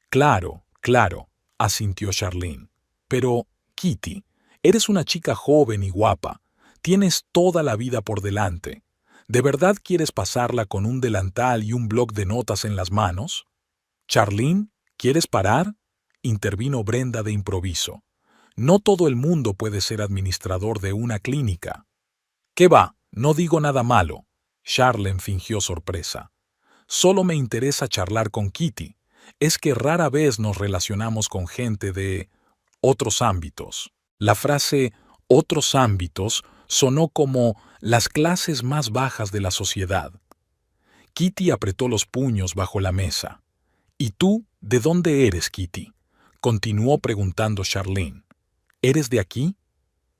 Claro, claro, asintió Charlene. Pero, Kitty, eres una chica joven y guapa. Tienes toda la vida por delante. ¿De verdad quieres pasarla con un delantal y un bloc de notas en las manos? Charlene, ¿quieres parar?, intervino Brenda de improviso. No todo el mundo puede ser administrador de una clínica. ¿Qué va? No digo nada malo. Charlene fingió sorpresa. Solo me interesa charlar con Kitty. Es que rara vez nos relacionamos con gente de otros ámbitos. La frase otros ámbitos sonó como las clases más bajas de la sociedad. Kitty apretó los puños bajo la mesa. ¿Y tú, de dónde eres, Kitty?, continuó preguntando Charlene. ¿Eres de aquí?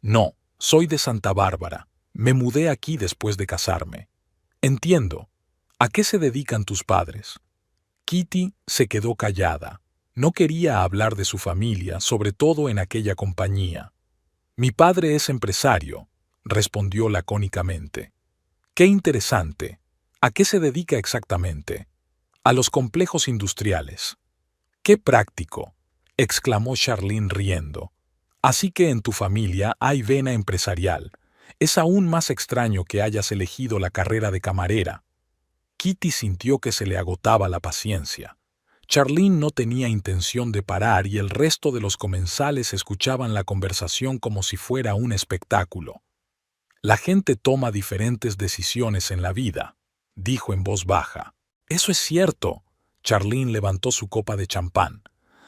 No, soy de Santa Bárbara. Me mudé aquí después de casarme. Entiendo. ¿A qué se dedican tus padres? Kitty se quedó callada. No quería hablar de su familia, sobre todo en aquella compañía. Mi padre es empresario, respondió lacónicamente. Qué interesante. ¿A qué se dedica exactamente? A los complejos industriales. Qué práctico, exclamó Charlene riendo. Así que en tu familia hay vena empresarial. Es aún más extraño que hayas elegido la carrera de camarera. Kitty sintió que se le agotaba la paciencia. Charlene no tenía intención de parar y el resto de los comensales escuchaban la conversación como si fuera un espectáculo. La gente toma diferentes decisiones en la vida, dijo en voz baja. Eso es cierto. Charlene levantó su copa de champán.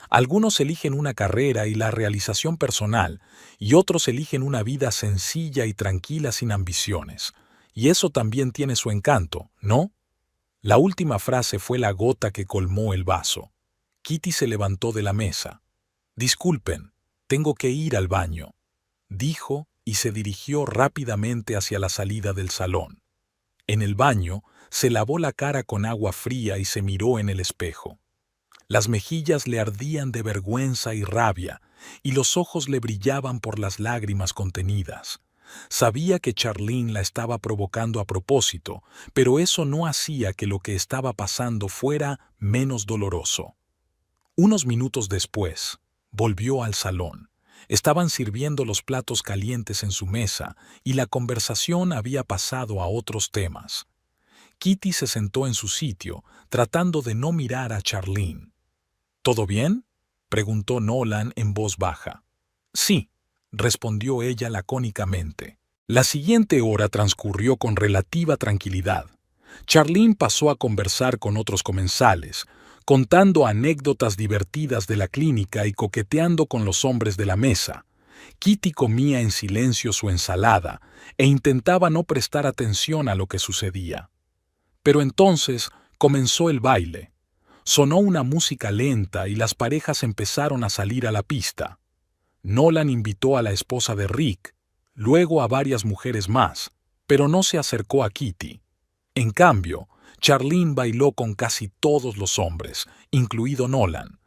Algunos eligen una carrera y la realización personal, y otros eligen una vida sencilla y tranquila sin ambiciones. Y eso también tiene su encanto, ¿no? La última frase fue la gota que colmó el vaso. Kitty se levantó de la mesa. Disculpen, tengo que ir al baño, dijo y se dirigió rápidamente hacia la salida del salón. En el baño, se lavó la cara con agua fría y se miró en el espejo. Las mejillas le ardían de vergüenza y rabia, y los ojos le brillaban por las lágrimas contenidas. Sabía que Charlene la estaba provocando a propósito, pero eso no hacía que lo que estaba pasando fuera menos doloroso. Unos minutos después, volvió al salón. Estaban sirviendo los platos calientes en su mesa, y la conversación había pasado a otros temas. Kitty se sentó en su sitio, tratando de no mirar a Charlene. ¿Todo bien?, preguntó Nolan en voz baja. Sí, respondió ella lacónicamente. La siguiente hora transcurrió con relativa tranquilidad. Charlene pasó a conversar con otros comensales, contando anécdotas divertidas de la clínica y coqueteando con los hombres de la mesa. Kitty comía en silencio su ensalada e intentaba no prestar atención a lo que sucedía. Pero entonces comenzó el baile. Sonó una música lenta y las parejas empezaron a salir a la pista. Nolan invitó a la esposa de Rick, luego a varias mujeres más, pero no se acercó a Kitty. En cambio, Charlene bailó con casi todos los hombres, incluido Nolan.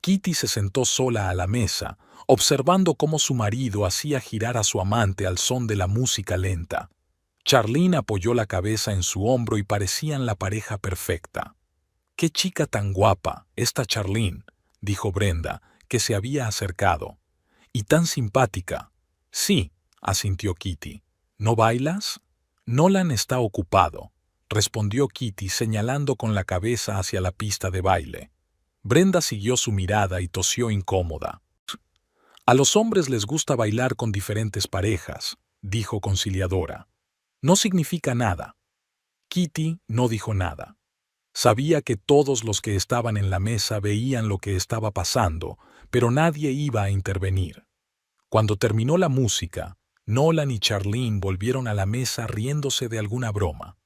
Kitty se sentó sola a la mesa, observando cómo su marido hacía girar a su amante al son de la música lenta. Charlene apoyó la cabeza en su hombro y parecían la pareja perfecta. «¡Qué chica tan guapa, esta Charlene!», dijo Brenda, que se había acercado. «Y tan simpática». «Sí», asintió Kitty. «¿No bailas?» «Nolan está ocupado», respondió Kitty señalando con la cabeza hacia la pista de baile. Brenda siguió su mirada y tosió incómoda. «A los hombres les gusta bailar con diferentes parejas», dijo conciliadora. «No significa nada». Kitty no dijo nada. Sabía que todos los que estaban en la mesa veían lo que estaba pasando, pero nadie iba a intervenir. Cuando terminó la música, Nolan y Charlene volvieron a la mesa riéndose de alguna broma.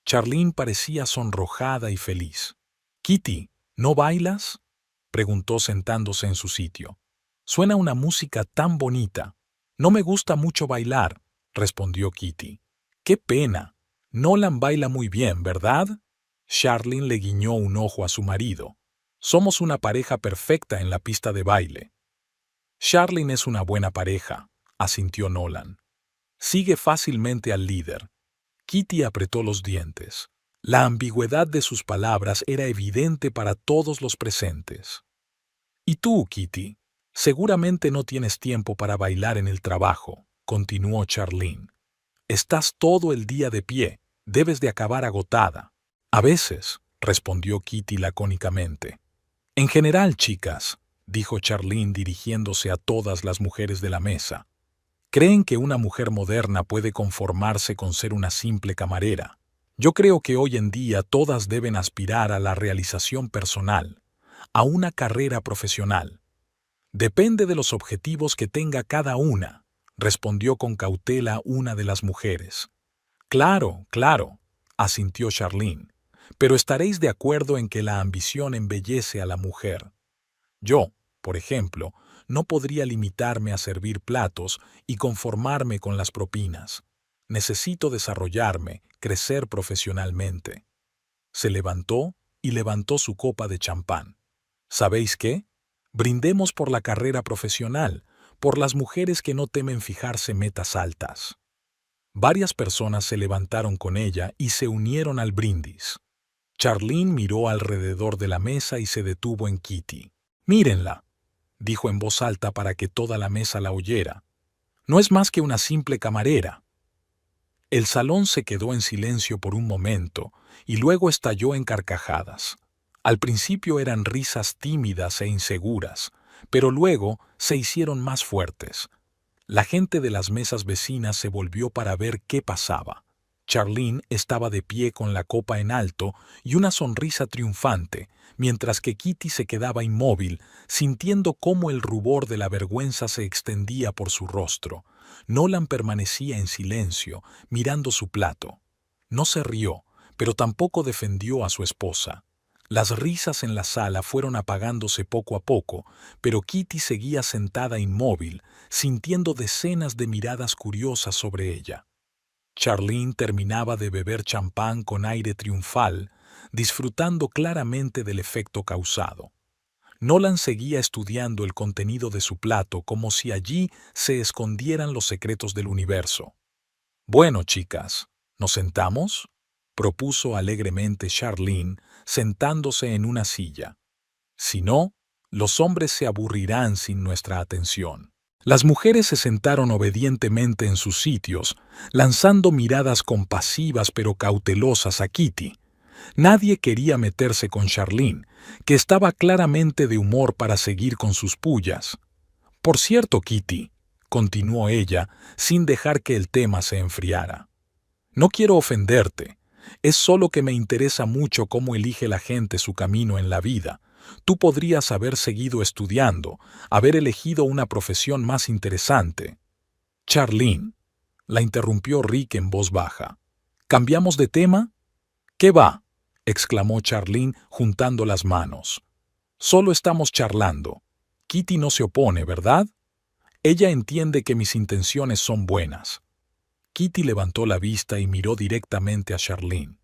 Charlene parecía sonrojada y feliz. «Kitty, ¿no bailas?», preguntó sentándose en su sitio. «Suena una música tan bonita». «No me gusta mucho bailar», respondió Kitty. «Qué pena. Nolan baila muy bien, ¿verdad?». Charlene le guiñó un ojo a su marido. «Somos una pareja perfecta en la pista de baile». «Charlene es una buena pareja», asintió Nolan. «Sigue fácilmente al líder». Kitty apretó los dientes. La ambigüedad de sus palabras era evidente para todos los presentes. «Y tú, Kitty, seguramente no tienes tiempo para bailar en el trabajo», continuó Charlene. «Estás todo el día de pie, debes de acabar agotada». «A veces», respondió Kitty lacónicamente. «En general, chicas», dijo Charlene dirigiéndose a todas las mujeres de la mesa, «creen que una mujer moderna puede conformarse con ser una simple camarera. Yo creo que hoy en día todas deben aspirar a la realización personal, a una carrera profesional. Depende de los objetivos que tenga cada una», respondió con cautela una de las mujeres. «Claro, claro», asintió Charlene, «pero estaréis de acuerdo en que la ambición embellece a la mujer. Yo, por ejemplo, no podría limitarme a servir platos y conformarme con las propinas. Necesito desarrollarme, crecer profesionalmente». Se levantó y levantó su copa de champán. «¿Sabéis qué? Brindemos por la carrera profesional, por las mujeres que no temen fijarse metas altas». Varias personas se levantaron con ella y se unieron al brindis. Charlene miró alrededor de la mesa y se detuvo en Kitty. «Mírenla», dijo en voz alta para que toda la mesa la oyera. «No es más que una simple camarera». El salón se quedó en silencio por un momento y luego estalló en carcajadas. Al principio eran risas tímidas e inseguras, pero luego se hicieron más fuertes. La gente de las mesas vecinas se volvió para ver qué pasaba. Charlene estaba de pie con la copa en alto y una sonrisa triunfante, mientras que Kitty se quedaba inmóvil, sintiendo cómo el rubor de la vergüenza se extendía por su rostro. Nolan permanecía en silencio, mirando su plato. No se rió, pero tampoco defendió a su esposa. Las risas en la sala fueron apagándose poco a poco, pero Kitty seguía sentada inmóvil, sintiendo decenas de miradas curiosas sobre ella. Charlene terminaba de beber champán con aire triunfal, disfrutando claramente del efecto causado. Nolan seguía estudiando el contenido de su plato como si allí se escondieran los secretos del universo. «Bueno, chicas, ¿nos sentamos?», propuso alegremente Charlene, sentándose en una silla. «Si no, los hombres se aburrirán sin nuestra atención». Las mujeres se sentaron obedientemente en sus sitios, lanzando miradas compasivas pero cautelosas a Kitty. Nadie quería meterse con Charlene, que estaba claramente de humor para seguir con sus pullas. «Por cierto, Kitty», continuó ella, sin dejar que el tema se enfriara, «no quiero ofenderte. Es solo que me interesa mucho cómo elige la gente su camino en la vida. Tú podrías haber seguido estudiando, haber elegido una profesión más interesante». «Charlene», la interrumpió Rick en voz baja. «¿Cambiamos de tema?». «¿Qué va?», exclamó Charlene juntando las manos. «Solo estamos charlando. Kitty no se opone, ¿verdad? Ella entiende que mis intenciones son buenas». Kitty levantó la vista y miró directamente a Charlene.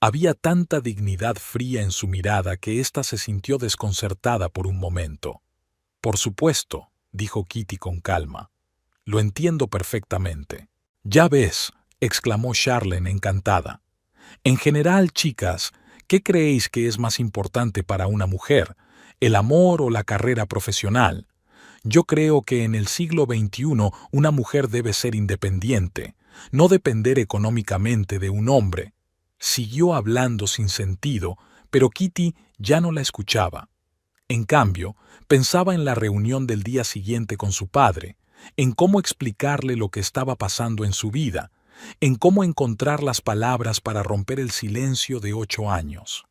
Había tanta dignidad fría en su mirada que ésta se sintió desconcertada por un momento. «Por supuesto», dijo Kitty con calma. «Lo entiendo perfectamente. Ya ves, exclamó Charlene encantada. En general, chicas, ¿qué creéis que es más importante para una mujer, el amor o la carrera profesional? Yo creo que en el siglo XXI una mujer debe ser independiente, no depender económicamente de un hombre. Siguió hablando sin sentido, pero Kitty ya no la escuchaba. En cambio, pensaba en la reunión del día siguiente con su padre, en cómo explicarle lo que estaba pasando en su vida, en cómo encontrar las palabras para romper el silencio de 8 años.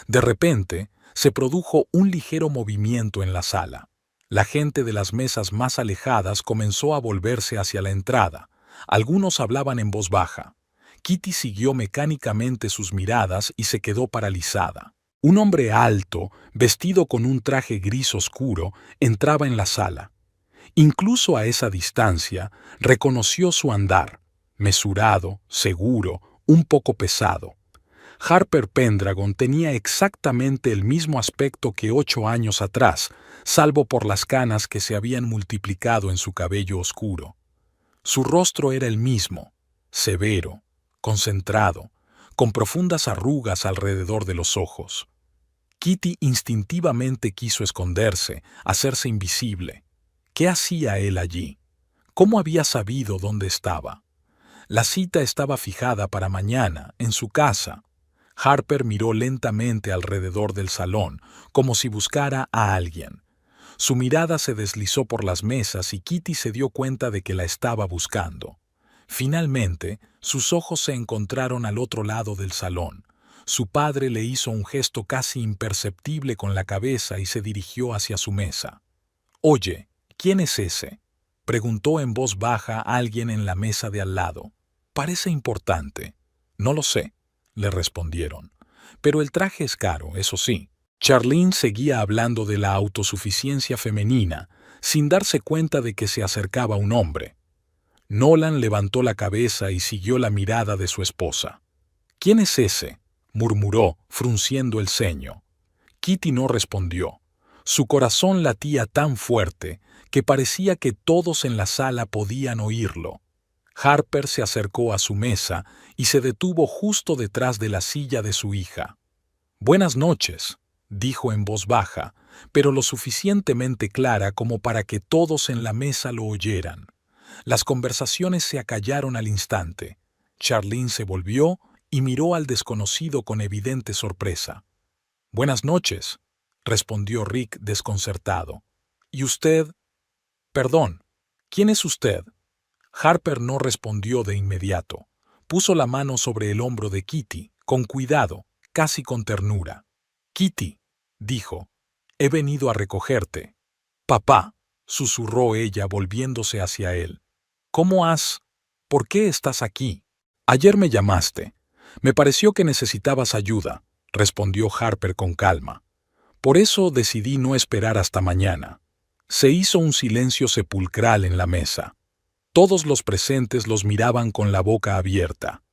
De repente, se produjo un ligero movimiento en la sala. La gente de las mesas más alejadas comenzó a volverse hacia la entrada. Algunos hablaban en voz baja. Kitty siguió mecánicamente sus miradas y se quedó paralizada. Un hombre alto, vestido con un traje gris oscuro, entraba en la sala. Incluso a esa distancia, reconoció su andar, mesurado, seguro, un poco pesado. Harper Pendragon tenía exactamente el mismo aspecto que 8 años atrás, salvo por las canas que se habían multiplicado en su cabello oscuro. Su rostro era el mismo, severo, concentrado, con profundas arrugas alrededor de los ojos. Kitty instintivamente quiso esconderse, hacerse invisible. ¿Qué hacía él allí? ¿Cómo había sabido dónde estaba? La cita estaba fijada para mañana, en su casa. Harper miró lentamente alrededor del salón, como si buscara a alguien. Su mirada se deslizó por las mesas y Kitty se dio cuenta de que la estaba buscando. Finalmente, sus ojos se encontraron al otro lado del salón. Su padre le hizo un gesto casi imperceptible con la cabeza y se dirigió hacia su mesa. «Oye, ¿quién es ese?», preguntó en voz baja alguien en la mesa de al lado. «Parece importante». «No lo sé», le respondieron. «Pero el traje es caro, eso sí». Charlene seguía hablando de la autosuficiencia femenina, sin darse cuenta de que se acercaba un hombre. Nolan levantó la cabeza y siguió la mirada de su esposa. «¿Quién es ese?», murmuró, frunciendo el ceño. Kitty no respondió. Su corazón latía tan fuerte que parecía que todos en la sala podían oírlo. Harper se acercó a su mesa y se detuvo justo detrás de la silla de su hija. «Buenas noches», dijo en voz baja, pero lo suficientemente clara como para que todos en la mesa lo oyeran. Las conversaciones se acallaron al instante. Charlene se volvió y miró al desconocido con evidente sorpresa. «Buenas noches», respondió Rick desconcertado. «¿Y usted?» «Perdón, ¿quién es usted?» Harper no respondió de inmediato. Puso la mano sobre el hombro de Kitty, con cuidado, casi con ternura. «Kitty», dijo, «he venido a recogerte». «Papá», susurró ella volviéndose hacia él. «¿Cómo has? ¿Por qué estás aquí?» «Ayer me llamaste. Me pareció que necesitabas ayuda», respondió Harper con calma. «Por eso decidí no esperar hasta mañana». Se hizo un silencio sepulcral en la mesa. Todos los presentes los miraban con la boca abierta.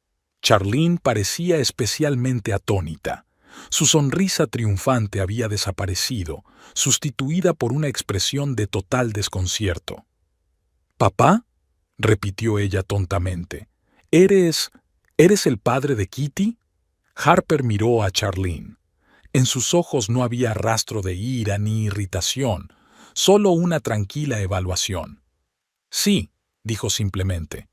Charlene parecía especialmente atónita. Su sonrisa triunfante había desaparecido, sustituida por una expresión de total desconcierto. «¿Papá?», repitió ella tontamente. ¿Eres el padre de Kitty?» Harper miró a Charlene. En sus ojos no había rastro de ira ni irritación, solo una tranquila evaluación. «Sí», dijo simplemente.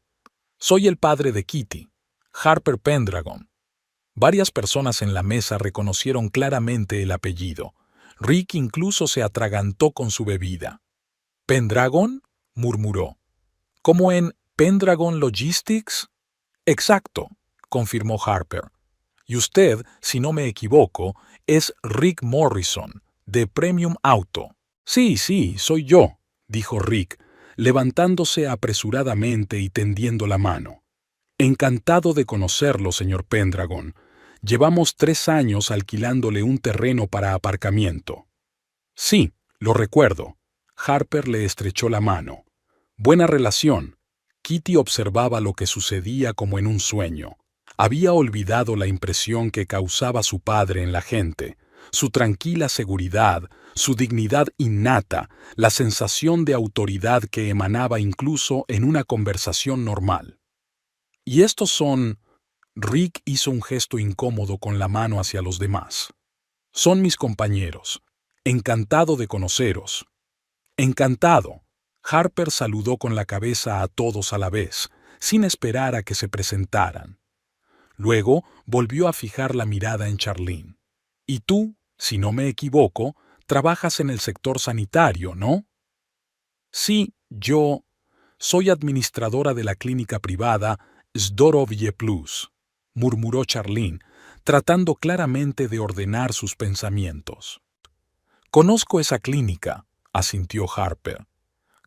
«Soy el padre de Kitty, Harper Pendragon». Varias personas en la mesa reconocieron claramente el apellido. Rick incluso se atragantó con su bebida. «¿Pendragon?», murmuró. «¿Como en Pendragon Logistics?» «Exacto», confirmó Harper. «Y usted, si no me equivoco, es Rick Morrison, de Premium Auto». «Sí, soy yo», dijo Rick, levantándose apresuradamente y tendiendo la mano. «Encantado de conocerlo, señor Pendragon. Llevamos 3 años alquilándole un terreno para aparcamiento». «Sí, lo recuerdo». Harper le estrechó la mano. «Buena relación». Kitty observaba lo que sucedía como en un sueño. Había olvidado la impresión que causaba su padre en la gente, su tranquila seguridad, su dignidad innata, la sensación de autoridad que emanaba incluso en una conversación normal. Y estos son... Rick hizo un gesto incómodo con la mano hacia los demás. Son mis compañeros. Encantado de conoceros. Encantado. Harper saludó con la cabeza a todos a la vez, sin esperar a que se presentaran. Luego volvió a fijar la mirada en Charlene. Y tú, si no me equivoco, trabajas en el sector sanitario, ¿no? Sí, yo soy administradora de la clínica privada Zdorovye Plus, murmuró Charlene, tratando claramente de ordenar sus pensamientos. Conozco esa clínica, asintió Harper.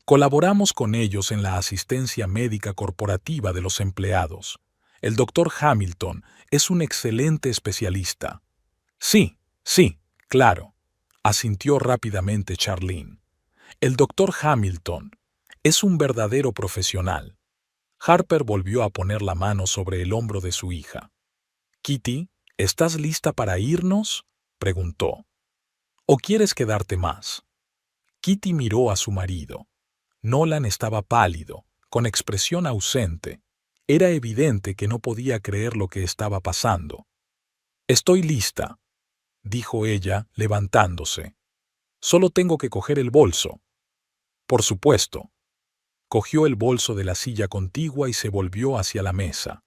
Colaboramos con ellos en la asistencia médica corporativa de los empleados. El doctor Hamilton es un excelente especialista. Sí, sí, claro, asintió rápidamente Charlene. El doctor Hamilton es un verdadero profesional. Harper volvió a poner la mano sobre el hombro de su hija. Kitty, ¿estás lista para irnos?, preguntó. ¿O quieres quedarte más? Kitty miró a su marido. Nolan estaba pálido, con expresión ausente. Era evidente que no podía creer lo que estaba pasando. Estoy lista, dijo ella, levantándose. Solo tengo que coger el bolso. Por supuesto. Cogió el bolso de la silla contigua y se volvió hacia la mesa.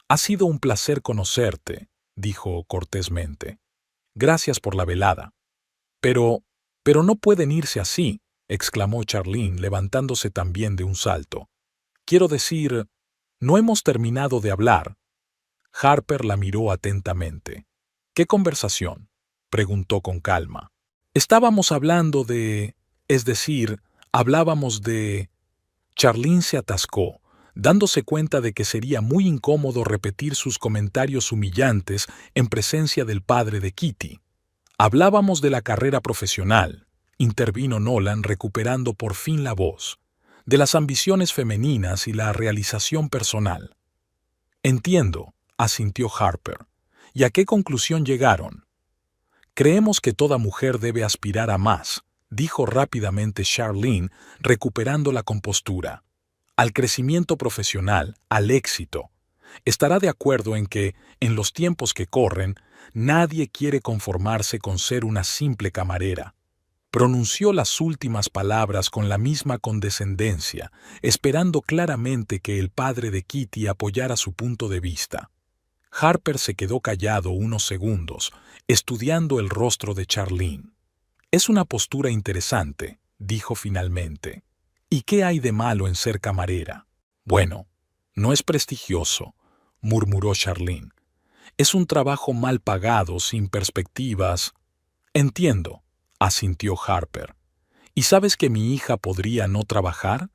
Ha sido un placer conocerte, dijo cortésmente. Gracias por la velada. Pero no pueden irse así, exclamó Charlene, levantándose también de un salto. Quiero decir, no hemos terminado de hablar. Harper la miró atentamente. ¿Qué conversación?, preguntó con calma. Estábamos hablando de... es decir, hablábamos de... Charlene se atascó, dándose cuenta de que sería muy incómodo repetir sus comentarios humillantes en presencia del padre de Kitty. Hablábamos de la carrera profesional, intervino Nolan recuperando por fin la voz, de las ambiciones femeninas y la realización personal. Entiendo, asintió Harper. ¿Y a qué conclusión llegaron? Creemos que toda mujer debe aspirar a más, dijo rápidamente Charlene, recuperando la compostura. Al crecimiento profesional, al éxito. Estará de acuerdo en que, en los tiempos que corren, nadie quiere conformarse con ser una simple camarera. Pronunció las últimas palabras con la misma condescendencia, esperando claramente que el padre de Kitty apoyara su punto de vista. Harper se quedó callado unos segundos, estudiando el rostro de Charlene. Es una postura interesante, dijo finalmente. ¿Y qué hay de malo en ser camarera? Bueno, no es prestigioso, murmuró Charlene. Es un trabajo mal pagado, sin perspectivas. Entiendo, asintió Harper. ¿Y sabes que mi hija podría no trabajar?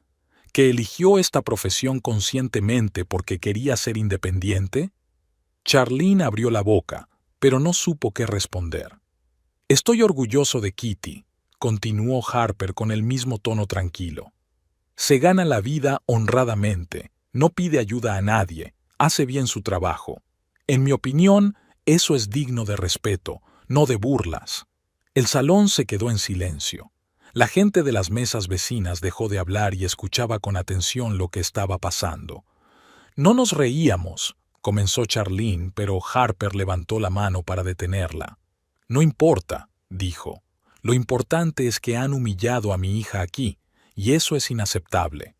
¿Que eligió esta profesión conscientemente porque quería ser independiente? Charlene abrió la boca, pero no supo qué responder. Estoy orgulloso de Kitty, continuó Harper con el mismo tono tranquilo. Se gana la vida honradamente, no pide ayuda a nadie, hace bien su trabajo. En mi opinión, eso es digno de respeto, no de burlas. El salón se quedó en silencio. La gente de las mesas vecinas dejó de hablar y escuchaba con atención lo que estaba pasando. No nos reíamos, comenzó Charlene, pero Harper levantó la mano para detenerla. No importa, dijo. Lo importante es que han humillado a mi hija aquí, y eso es inaceptable.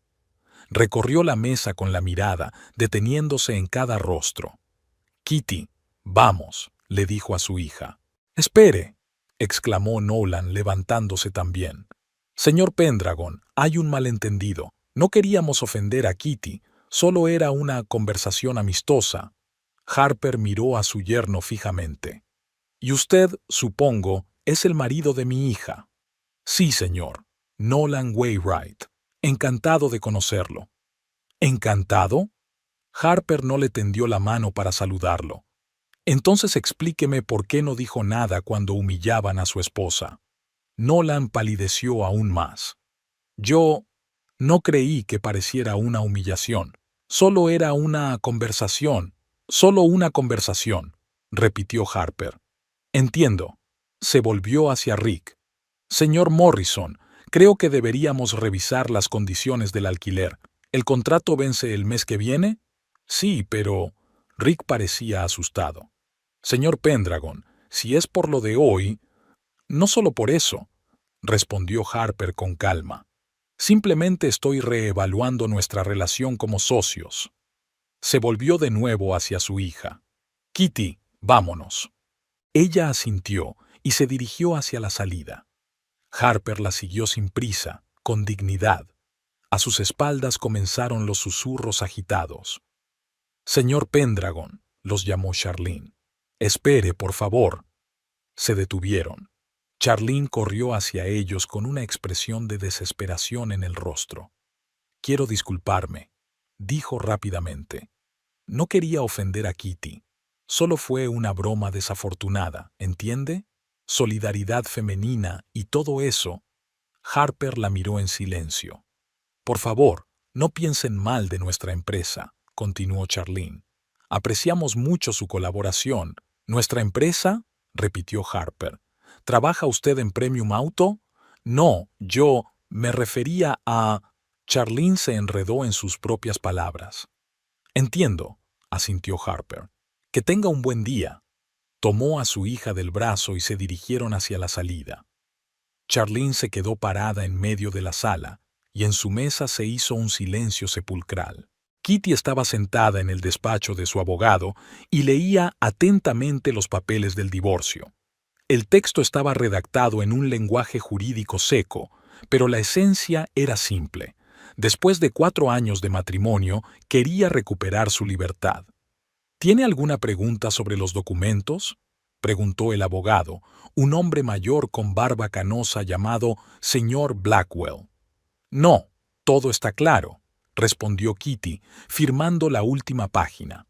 Recorrió la mesa con la mirada, deteniéndose en cada rostro. Kitty, vamos, le dijo a su hija. Espere, exclamó Nolan, levantándose también. Señor Pendragon, hay un malentendido. No queríamos ofender a Kitty, solo era una conversación amistosa. Harper miró a su yerno fijamente. Y usted, supongo, es el marido de mi hija. Sí, señor. Nolan Wainwright. Encantado de conocerlo. ¿Encantado? Harper no le tendió la mano para saludarlo. Entonces explíqueme por qué no dijo nada cuando humillaban a su esposa. Nolan palideció aún más. Yo no creí que pareciera una humillación. Solo era una conversación. Solo una conversación, repitió Harper. Entiendo. Se volvió hacia Rick. Señor Morrison, creo que deberíamos revisar las condiciones del alquiler. ¿El contrato vence el mes que viene? Sí, pero... Rick parecía asustado. Señor Pendragon, si es por lo de hoy... No solo por eso, respondió Harper con calma. Simplemente estoy reevaluando nuestra relación como socios. Se volvió de nuevo hacia su hija. Kitty, vámonos. Ella asintió y se dirigió hacia la salida. Harper la siguió sin prisa, con dignidad. A sus espaldas comenzaron los susurros agitados. Señor Pendragon, los llamó Charlene. Espere, por favor. Se detuvieron. Charlene corrió hacia ellos con una expresión de desesperación en el rostro. Quiero disculparme, dijo rápidamente. No quería ofender a Kitty. Solo fue una broma desafortunada, ¿entiende? Solidaridad femenina y todo eso. Harper la miró en silencio. Por favor, no piensen mal de nuestra empresa, continuó Charlene. Apreciamos mucho su colaboración. ¿Nuestra empresa? Repitió Harper. ¿Trabaja usted en Premium Auto? No, yo me refería a... Charlene se enredó en sus propias palabras. Entiendo, asintió Harper. Que tenga un buen día. Tomó a su hija del brazo y se dirigieron hacia la salida. Charlene se quedó parada en medio de la sala, y en su mesa se hizo un silencio sepulcral. Kitty estaba sentada en el despacho de su abogado y leía atentamente los papeles del divorcio. El texto estaba redactado en un lenguaje jurídico seco, pero la esencia era simple. Después de 4 años de matrimonio, quería recuperar su libertad. ¿Tiene alguna pregunta sobre los documentos?, preguntó el abogado, un hombre mayor con barba canosa llamado señor Blackwell. No, todo está claro, respondió Kitty, firmando la última página.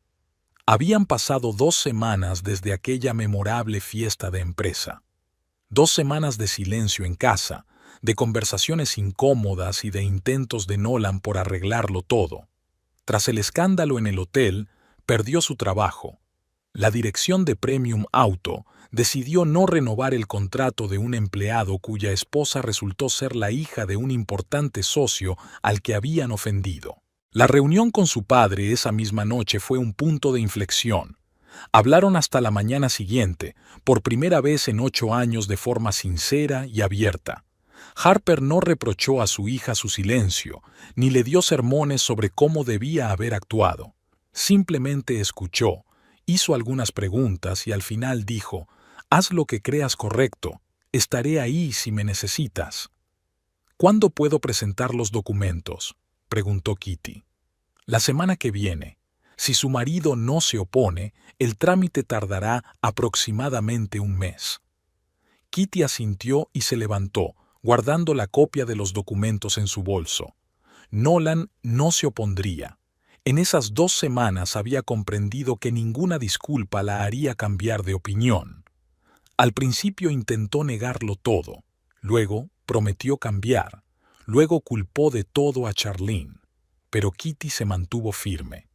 Habían pasado 2 semanas desde aquella memorable fiesta de empresa. 2 semanas de silencio en casa, de conversaciones incómodas y de intentos de Nolan por arreglarlo todo. Tras el escándalo en el hotel, perdió su trabajo. La dirección de Premium Auto decidió no renovar el contrato de un empleado cuya esposa resultó ser la hija de un importante socio al que habían ofendido. La reunión con su padre esa misma noche fue un punto de inflexión. Hablaron hasta la mañana siguiente, por primera vez en 8 años de forma sincera y abierta. Harper no reprochó a su hija su silencio, ni le dio sermones sobre cómo debía haber actuado. Simplemente escuchó, hizo algunas preguntas y al final dijo: «Haz lo que creas correcto, estaré ahí si me necesitas». «¿Cuándo puedo presentar los documentos?», preguntó Kitty. «La semana que viene. Si su marido no se opone, el trámite tardará aproximadamente 1 mes». Kitty asintió y se levantó, guardando la copia de los documentos en su bolso. Nolan no se opondría. En esas 2 semanas había comprendido que ninguna disculpa la haría cambiar de opinión. Al principio intentó negarlo todo, luego prometió cambiar, luego culpó de todo a Charlene, pero Kitty se mantuvo firme.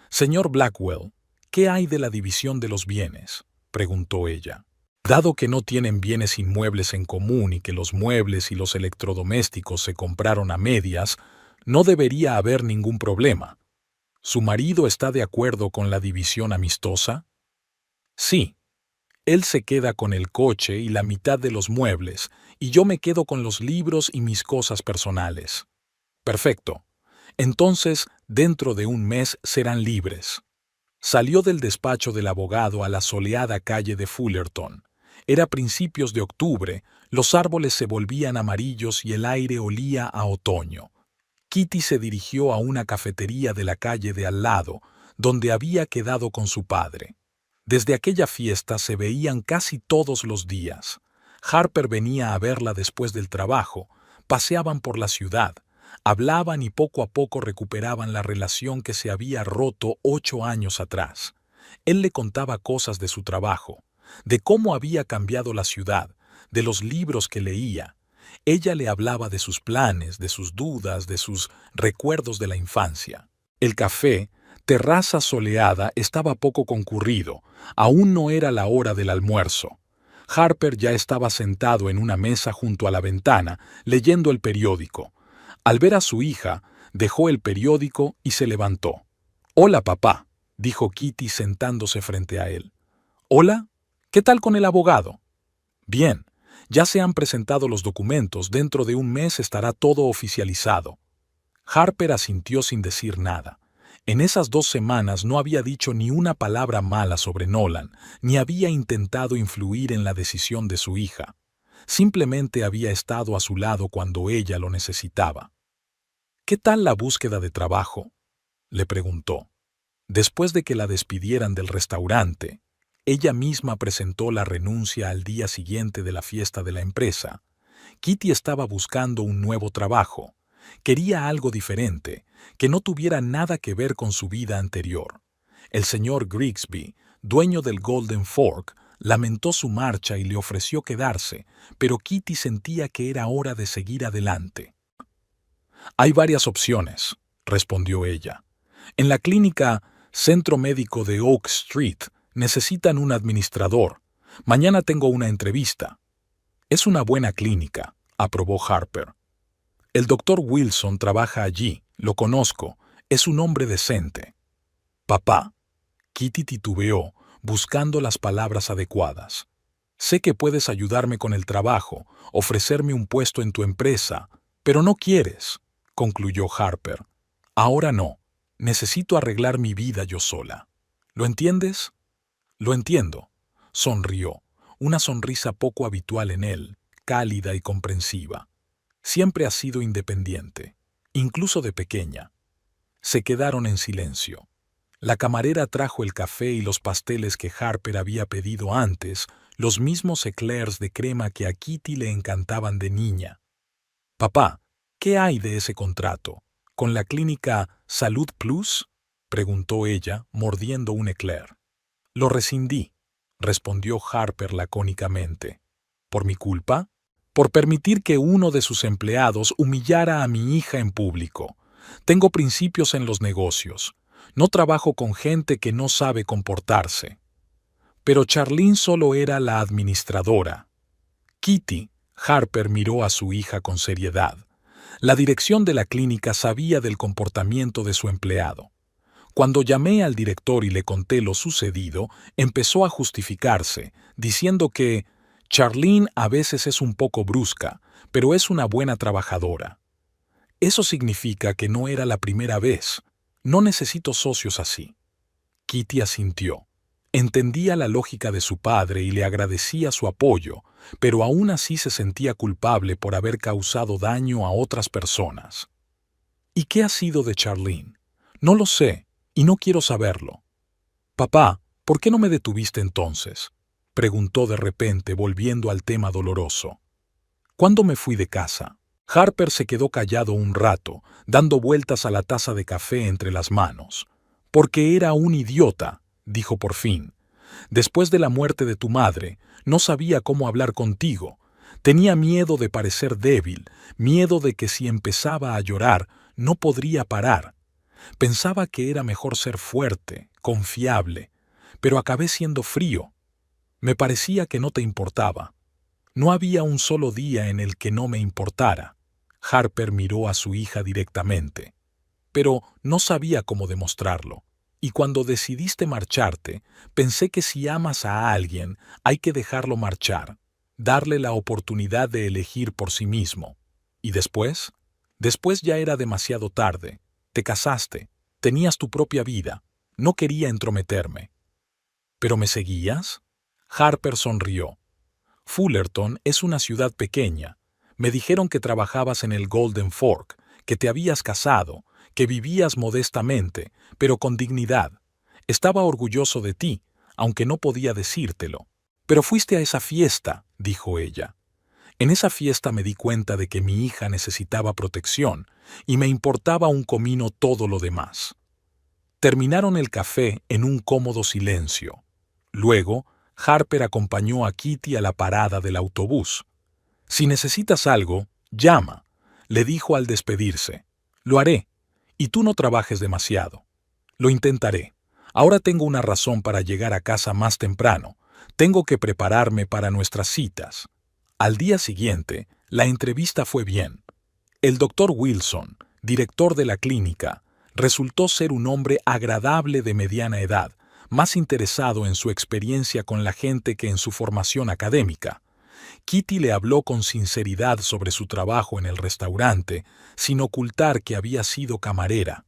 «Señor Blackwell, ¿qué hay de la división de los bienes?», preguntó ella. «Dado que no tienen bienes inmuebles en común y que los muebles y los electrodomésticos se compraron a medias, no debería haber ningún problema. ¿Su marido está de acuerdo con la división amistosa?». «Sí. Él se queda con el coche y la mitad de los muebles, y yo me quedo con los libros y mis cosas personales». «Perfecto. Entonces, dentro de 1 mes serán libres». Salió del despacho del abogado a la soleada calle de Fullerton. Era principios de octubre, los árboles se volvían amarillos y el aire olía a otoño. Kitty se dirigió a una cafetería de la calle de al lado, donde había quedado con su padre. Desde aquella fiesta se veían casi todos los días. Harper venía a verla después del trabajo, paseaban por la ciudad, hablaban y poco a poco recuperaban la relación que se había roto 8 años atrás. Él le contaba cosas de su trabajo, de cómo había cambiado la ciudad, de los libros que leía. Ella le hablaba de sus planes, de sus dudas, de sus recuerdos de la infancia. El café, terraza soleada, estaba poco concurrido. Aún no era la hora del almuerzo. Harper ya estaba sentado en una mesa junto a la ventana, leyendo el periódico. Al ver a su hija, dejó el periódico y se levantó. Hola, papá, dijo Kitty sentándose frente a él. Hola, ¿qué tal con el abogado? Bien, ya se han presentado los documentos, dentro de un mes estará todo oficializado. Harper asintió sin decir nada. En esas 2 semanas no había dicho ni una palabra mala sobre Nolan, ni había intentado influir en la decisión de su hija. Simplemente había estado a su lado cuando ella lo necesitaba. ¿Qué tal la búsqueda de trabajo?, le preguntó. Después de que la despidieran del restaurante, ella misma presentó la renuncia al día siguiente de la fiesta de la empresa. Kitty estaba buscando un nuevo trabajo. Quería algo diferente, que no tuviera nada que ver con su vida anterior. El señor Grigsby, dueño del Golden Fork, lamentó su marcha y le ofreció quedarse, pero Kitty sentía que era hora de seguir adelante. Hay varias opciones, respondió ella. En la clínica Centro Médico de Oak Street necesitan un administrador. Mañana tengo una entrevista. Es una buena clínica, aprobó Harper. El doctor Wilson trabaja allí, lo conozco, es un hombre decente. Papá, Kitty titubeó, buscando las palabras adecuadas. Sé que puedes ayudarme con el trabajo, ofrecerme un puesto en tu empresa, pero no quieres, concluyó Harper. Ahora no, necesito arreglar mi vida yo sola. ¿Lo entiendes? Lo entiendo, sonrió, una sonrisa poco habitual en él, cálida y comprensiva. Siempre ha sido independiente, incluso de pequeña. Se quedaron en silencio. La camarera trajo el café y los pasteles que Harper había pedido antes, los mismos eclairs de crema que a Kitty le encantaban de niña. Papá, ¿qué hay de ese contrato? ¿Con la clínica Salud Plus?, preguntó ella, mordiendo un eclair. Lo rescindí, respondió Harper lacónicamente. ¿Por mi culpa? Por permitir que uno de sus empleados humillara a mi hija en público. Tengo principios en los negocios. No trabajo con gente que no sabe comportarse. Pero Charlene solo era la administradora. Kitty, Harper miró a su hija con seriedad. La dirección de la clínica sabía del comportamiento de su empleado. Cuando llamé al director y le conté lo sucedido, empezó a justificarse, diciendo que Charlene a veces es un poco brusca, pero es una buena trabajadora. Eso significa que no era la primera vez. No necesito socios así. Kitty asintió. Entendía la lógica de su padre y le agradecía su apoyo, pero aún así se sentía culpable por haber causado daño a otras personas. ¿Y qué ha sido de Charlene? No lo sé, y no quiero saberlo. Papá, ¿por qué no me detuviste entonces?, preguntó de repente, volviendo al tema doloroso. ¿Cuándo me fui de casa? Harper se quedó callado un rato, dando vueltas a la taza de café entre las manos. Porque era un idiota, dijo por fin. Después de la muerte de tu madre, no sabía cómo hablar contigo. Tenía miedo de parecer débil, miedo de que si empezaba a llorar, no podría parar. Pensaba que era mejor ser fuerte, confiable, pero acabé siendo frío. Me parecía que no te importaba. No había un solo día en el que no me importara. Harper miró a su hija directamente. Pero no sabía cómo demostrarlo. Y cuando decidiste marcharte, pensé que si amas a alguien, hay que dejarlo marchar, darle la oportunidad de elegir por sí mismo. ¿Y después? Después ya era demasiado tarde. Te casaste, tenías tu propia vida. No quería entrometerme. ¿Pero me seguías? Harper sonrió. Fullerton es una ciudad pequeña. Me dijeron que trabajabas en el Golden Fork, que te habías casado, que vivías modestamente, pero con dignidad. Estaba orgulloso de ti, aunque no podía decírtelo. Pero fuiste a esa fiesta, dijo ella. En esa fiesta me di cuenta de que mi hija necesitaba protección, y me importaba un comino todo lo demás. Terminaron el café en un cómodo silencio. Luego, Harper acompañó a Kitty a la parada del autobús. Si necesitas algo, llama, le dijo al despedirse. Lo haré, y tú no trabajes demasiado. Lo intentaré. Ahora tengo una razón para llegar a casa más temprano. Tengo que prepararme para nuestras citas. Al día siguiente, la entrevista fue bien. El doctor Wilson, director de la clínica, Resultó ser un hombre agradable de mediana edad, más interesado en su experiencia con la gente que en su formación académica. Kitty le habló con sinceridad sobre su trabajo en el restaurante, sin ocultar que había sido camarera.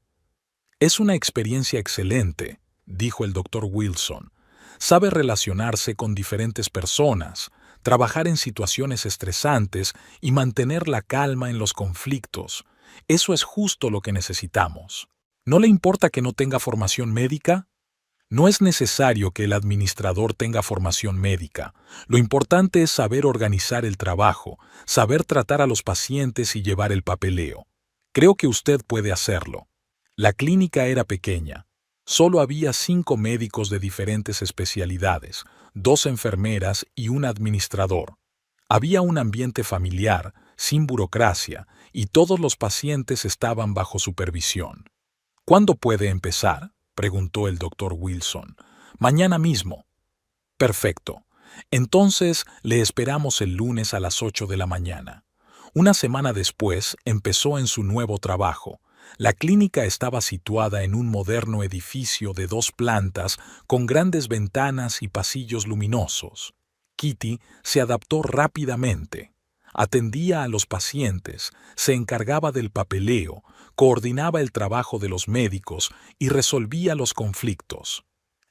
«Es una experiencia excelente», dijo el doctor Wilson. «Sabe relacionarse con diferentes personas, trabajar en situaciones estresantes y mantener la calma en los conflictos. Eso es justo lo que necesitamos. ¿No le importa que no tenga formación médica? No es necesario que el administrador tenga formación médica. Lo importante es saber organizar el trabajo, saber tratar a los pacientes y llevar el papeleo. Creo que usted puede hacerlo». La clínica era pequeña. Solo había 5 médicos de diferentes especialidades, 2 enfermeras y un administrador. Había un ambiente familiar, sin burocracia, y todos los pacientes estaban bajo supervisión. «¿Cuándo puede empezar?», preguntó el doctor Wilson. «Mañana mismo». «Perfecto. Entonces le esperamos el lunes a las 8 de la mañana». Una semana después empezó en su nuevo trabajo. La clínica estaba situada en un moderno edificio de 2 plantas con grandes ventanas y pasillos luminosos. Kitty se adaptó rápidamente. Atendía a los pacientes, se encargaba del papeleo, coordinaba el trabajo de los médicos y resolvía los conflictos.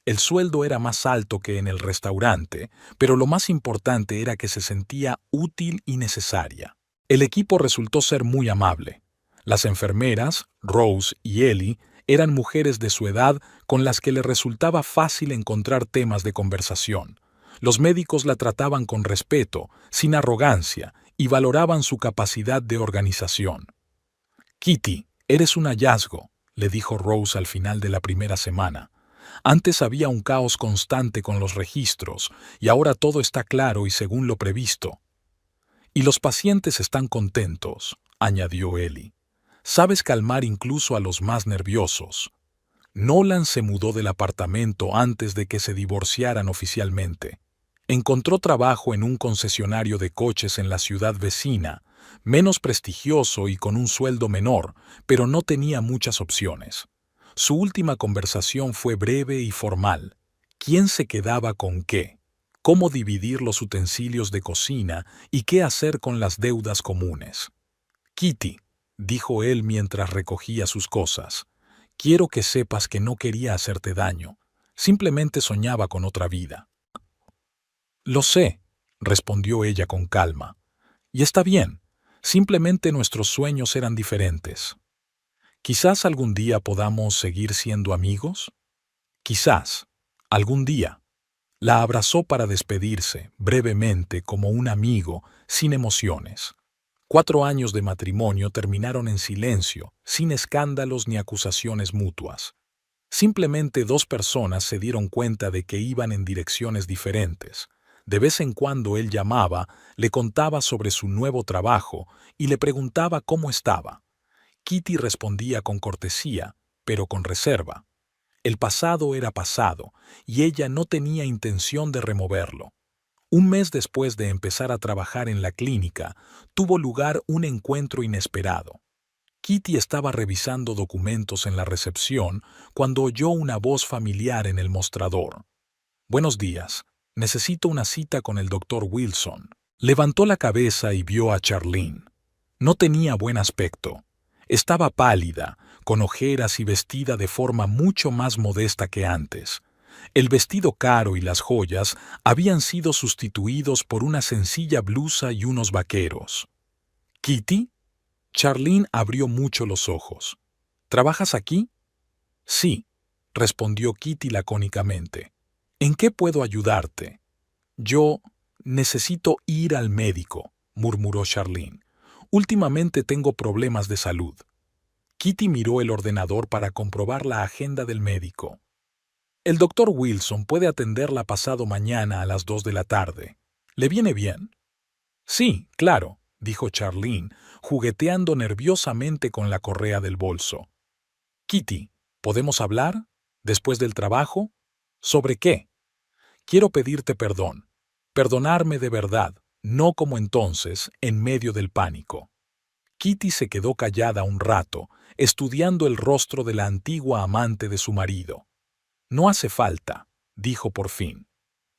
El sueldo era más alto que en el restaurante, pero lo más importante era que se sentía útil y necesaria. El equipo resultó ser muy amable. Las enfermeras, Rose y Ellie, eran mujeres de su edad con las que le resultaba fácil encontrar temas de conversación. Los médicos la trataban con respeto, sin arrogancia, y valoraban su capacidad de organización. «Kitty, eres un hallazgo», le dijo Rose al final de la primera semana. «Antes había un caos constante con los registros, y ahora todo está claro y según lo previsto». «Y los pacientes están contentos», añadió Ellie. «Sabes calmar incluso a los más nerviosos». Nolan se mudó del apartamento antes de que se divorciaran oficialmente. Encontró trabajo en un concesionario de coches en la ciudad vecina, menos prestigioso y con un sueldo menor, pero no tenía muchas opciones. Su última conversación fue breve y formal. ¿Quién se quedaba con qué? ¿Cómo dividir los utensilios de cocina y qué hacer con las deudas comunes? «Kitty», dijo él mientras recogía sus cosas, «quiero que sepas que no quería hacerte daño. Simplemente soñaba con otra vida». «Lo sé», respondió ella con calma. «Y está bien. Simplemente nuestros sueños eran diferentes. Quizás algún día podamos seguir siendo amigos. Quizás. Algún día». La abrazó para despedirse, brevemente, como un amigo, sin emociones. 4 años de matrimonio terminaron en silencio, sin escándalos ni acusaciones mutuas. Simplemente 2 personas se dieron cuenta de que iban en direcciones diferentes. De vez en cuando él llamaba, le contaba sobre su nuevo trabajo y le preguntaba cómo estaba. Kitty respondía con cortesía, pero con reserva. El pasado era pasado, y ella no tenía intención de removerlo. Un mes después de empezar a trabajar en la clínica, tuvo lugar un encuentro inesperado. Kitty estaba revisando documentos en la recepción cuando oyó una voz familiar en el mostrador. «Buenos días. Necesito una cita con el doctor Wilson». Levantó la cabeza y vio a Charlene. No tenía buen aspecto. Estaba pálida, con ojeras y vestida de forma mucho más modesta que antes. El vestido caro y las joyas habían sido sustituidos por una sencilla blusa y unos vaqueros. «¿Kitty?» Charlene abrió mucho los ojos. «¿Trabajas aquí?» «Sí», respondió Kitty lacónicamente. «¿En qué puedo ayudarte?» «Yo necesito ir al médico», murmuró Charlene. «Últimamente tengo problemas de salud». Kitty miró el ordenador para comprobar la agenda del médico. «El doctor Wilson puede atenderla pasado mañana a las 2 de la tarde. ¿Le viene bien?» «Sí, claro», dijo Charlene, jugueteando nerviosamente con la correa del bolso. «Kitty, ¿podemos hablar? ¿Después del trabajo? ¿Sobre qué?» «Quiero pedirte perdón. Perdonarme de verdad, no como entonces, en medio del pánico». Kitty se quedó callada un rato, estudiando el rostro de la antigua amante de su marido. No hace falta, dijo por fin.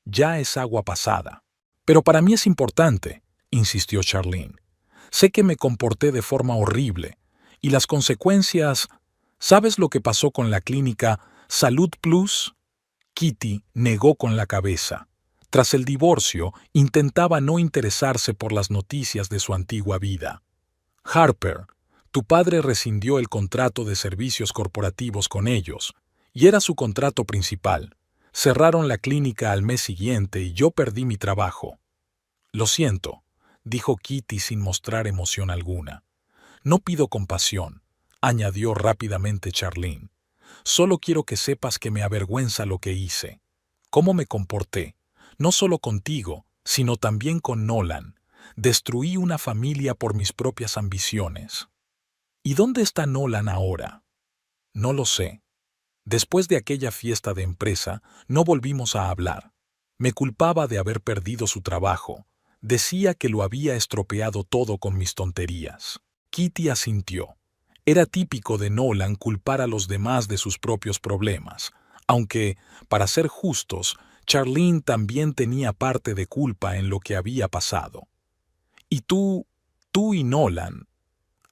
Ya es agua pasada. Pero para mí es importante, insistió Charlene. Sé que me comporté de forma horrible, y las consecuencias... ¿Sabes lo que pasó con la clínica Salud Plus? Kitty negó con la cabeza. Tras el divorcio, intentaba no interesarse por las noticias de su antigua vida. Harper, tu padre rescindió el contrato de servicios corporativos con ellos, y era su contrato principal. Cerraron la clínica al mes siguiente y yo perdí mi trabajo. Lo siento, dijo Kitty sin mostrar emoción alguna. No pido compasión, añadió rápidamente Charlene. Solo quiero que sepas que me avergüenza lo que hice. Cómo me comporté, no solo contigo, sino también con Nolan. Destruí una familia por mis propias ambiciones. ¿Y dónde está Nolan ahora? No lo sé. Después de aquella fiesta de empresa, no volvimos a hablar. Me culpaba de haber perdido su trabajo. Decía que lo había estropeado todo con mis tonterías. Kitty asintió. Era típico de Nolan culpar a los demás de sus propios problemas, aunque, para ser justos, Charlene también tenía parte de culpa en lo que había pasado. ¿Y tú y Nolan,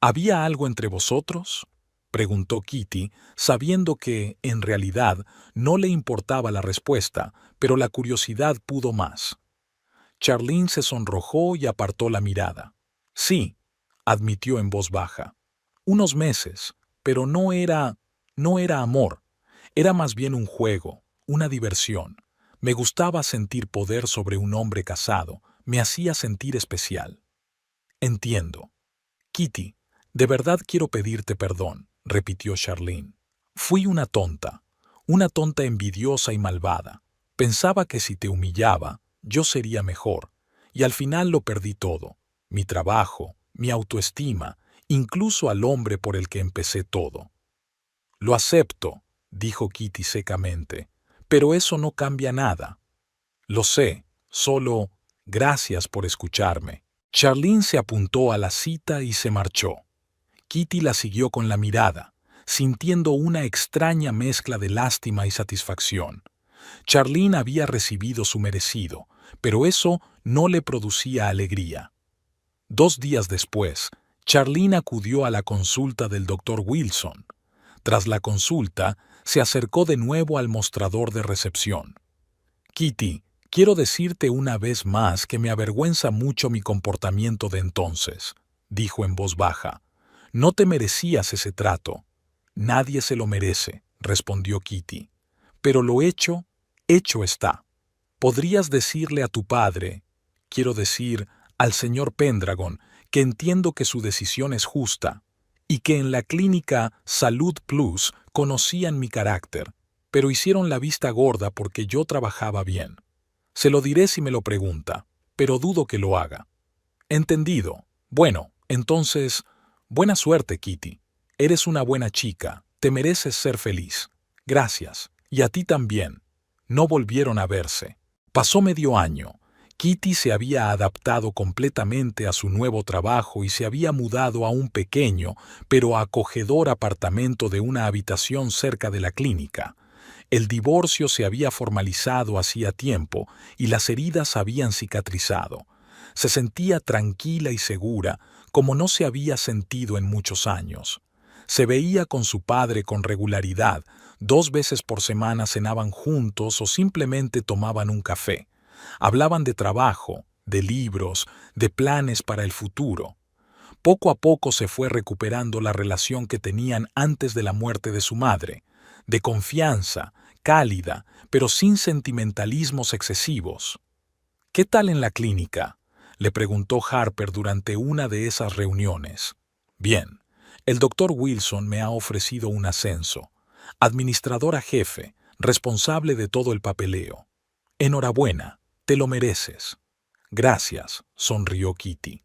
había algo entre vosotros? Preguntó Kitty, sabiendo que, en realidad, no le importaba la respuesta, pero la curiosidad pudo más. Charlene se sonrojó y apartó la mirada. Sí, admitió en voz baja. Unos meses, pero no era amor. Era más bien un juego, una diversión. Me gustaba sentir poder sobre un hombre casado, me hacía sentir especial. Entiendo. Kitty, de verdad quiero pedirte perdón, repitió Charlene. Fui una tonta envidiosa y malvada. Pensaba que si te humillaba, yo sería mejor, y al final lo perdí todo. Mi trabajo, mi autoestima, incluso al hombre por el que empecé todo. Lo acepto, dijo Kitty secamente, pero eso no cambia nada. Lo sé, solo gracias por escucharme. Charlene se apuntó a la cita y se marchó. Kitty la siguió con la mirada, sintiendo una extraña mezcla de lástima y satisfacción. Charlene había recibido su merecido, pero eso no le producía alegría. 2 días después, Charlene acudió a la consulta del Dr. Wilson. Tras la consulta, se acercó de nuevo al mostrador de recepción. Kitty, quiero decirte una vez más que me avergüenza mucho mi comportamiento de entonces, dijo en voz baja. No te merecías ese trato. Nadie se lo merece, respondió Kitty. Pero lo hecho está. Podrías decirle a tu padre, quiero decir, al señor Pendragon, que entiendo que su decisión es justa, y que en la clínica Salud Plus conocían mi carácter, pero hicieron la vista gorda porque yo trabajaba bien. Se lo diré si me lo pregunta, pero dudo que lo haga. Entendido. Bueno, entonces, buena suerte, Kitty. Eres una buena chica, te mereces ser feliz. Gracias, y a ti también. No volvieron a verse. Pasó medio año. Kitty se había adaptado completamente a su nuevo trabajo y se había mudado a un pequeño, pero acogedor apartamento de una habitación cerca de la clínica. El divorcio se había formalizado hacía tiempo y las heridas habían cicatrizado. Se sentía tranquila y segura, como no se había sentido en muchos años. Se veía con su padre con regularidad, 2 veces por semana cenaban juntos o simplemente tomaban un café. Hablaban de trabajo, de libros, de planes para el futuro. Poco a poco se fue recuperando la relación que tenían antes de la muerte de su madre, de confianza, cálida, pero sin sentimentalismos excesivos. ¿Qué tal en la clínica?, le preguntó Harper durante una de esas reuniones. Bien, el doctor Wilson me ha ofrecido un ascenso. Administradora jefe, responsable de todo el papeleo. Enhorabuena, te lo mereces. Gracias, sonrió Kitty.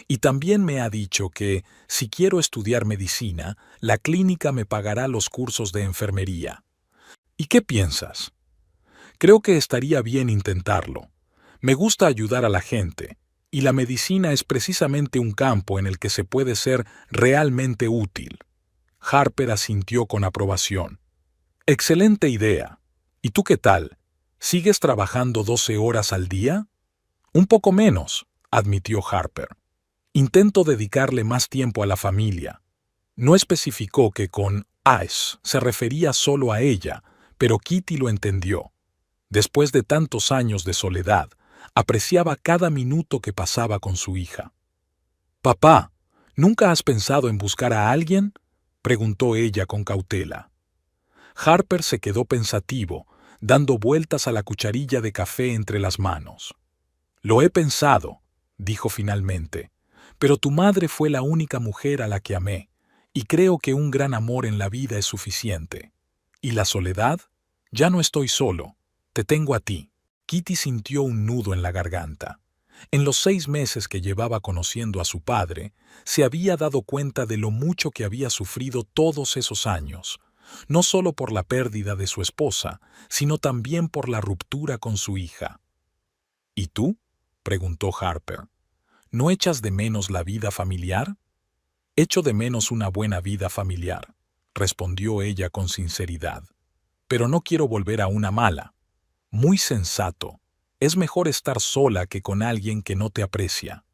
Y también me ha dicho que, si quiero estudiar medicina, la clínica me pagará los cursos de enfermería. ¿Y qué piensas? Creo que estaría bien intentarlo. Me gusta ayudar a la gente, Y la medicina es precisamente un campo en el que se puede ser realmente útil. Harper asintió con aprobación. Excelente idea. ¿Y tú qué tal? ¿Sigues trabajando 12 horas al día? Un poco menos, admitió Harper. Intento dedicarle más tiempo a la familia. No especificó que con "ice" se refería solo a ella, pero Kitty lo entendió. Después de tantos años de soledad, apreciaba cada minuto que pasaba con su hija. «Papá, ¿nunca has pensado en buscar a alguien?», preguntó ella con cautela. Harper se quedó pensativo, dando vueltas a la cucharilla de café entre las manos. «Lo he pensado», dijo finalmente, «pero tu madre fue la única mujer a la que amé, y creo que un gran amor en la vida es suficiente. ¿Y la soledad? Ya no estoy solo, te tengo a ti». Kitty sintió un nudo en la garganta. En los 6 meses que llevaba conociendo a su padre, se había dado cuenta de lo mucho que había sufrido todos esos años, no solo por la pérdida de su esposa, sino también por la ruptura con su hija. «¿Y tú?», preguntó Harper. «¿No echas de menos la vida familiar?». «Echo de menos una buena vida familiar», respondió ella con sinceridad. «Pero no quiero volver a una mala». «Muy sensato. Es mejor estar sola que con alguien que no te aprecia».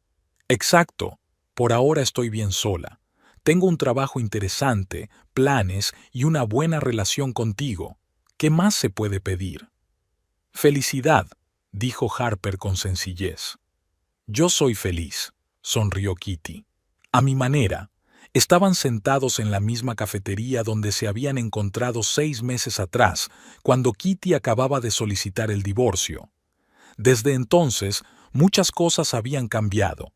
«Exacto. Por ahora estoy bien sola. Tengo un trabajo interesante, planes y una buena relación contigo. ¿Qué más se puede pedir?». «Felicidad», dijo Harper con sencillez. «Yo soy feliz», sonrió Kitty. «A mi manera». Estaban sentados en la misma cafetería donde se habían encontrado 6 meses atrás, cuando Kitty acababa de solicitar el divorcio. Desde entonces, muchas cosas habían cambiado.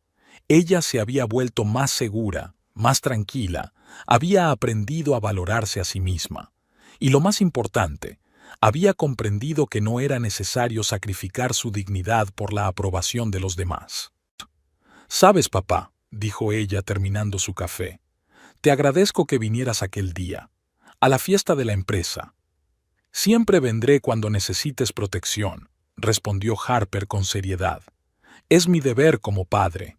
Ella se había vuelto más segura, más tranquila, había aprendido a valorarse a sí misma. Y lo más importante, había comprendido que no era necesario sacrificar su dignidad por la aprobación de los demás. «Sabes, papá», dijo ella terminando su café, «te agradezco que vinieras aquel día, a la fiesta de la empresa». «Siempre vendré cuando necesites protección», respondió Harper con seriedad. «Es mi deber como padre».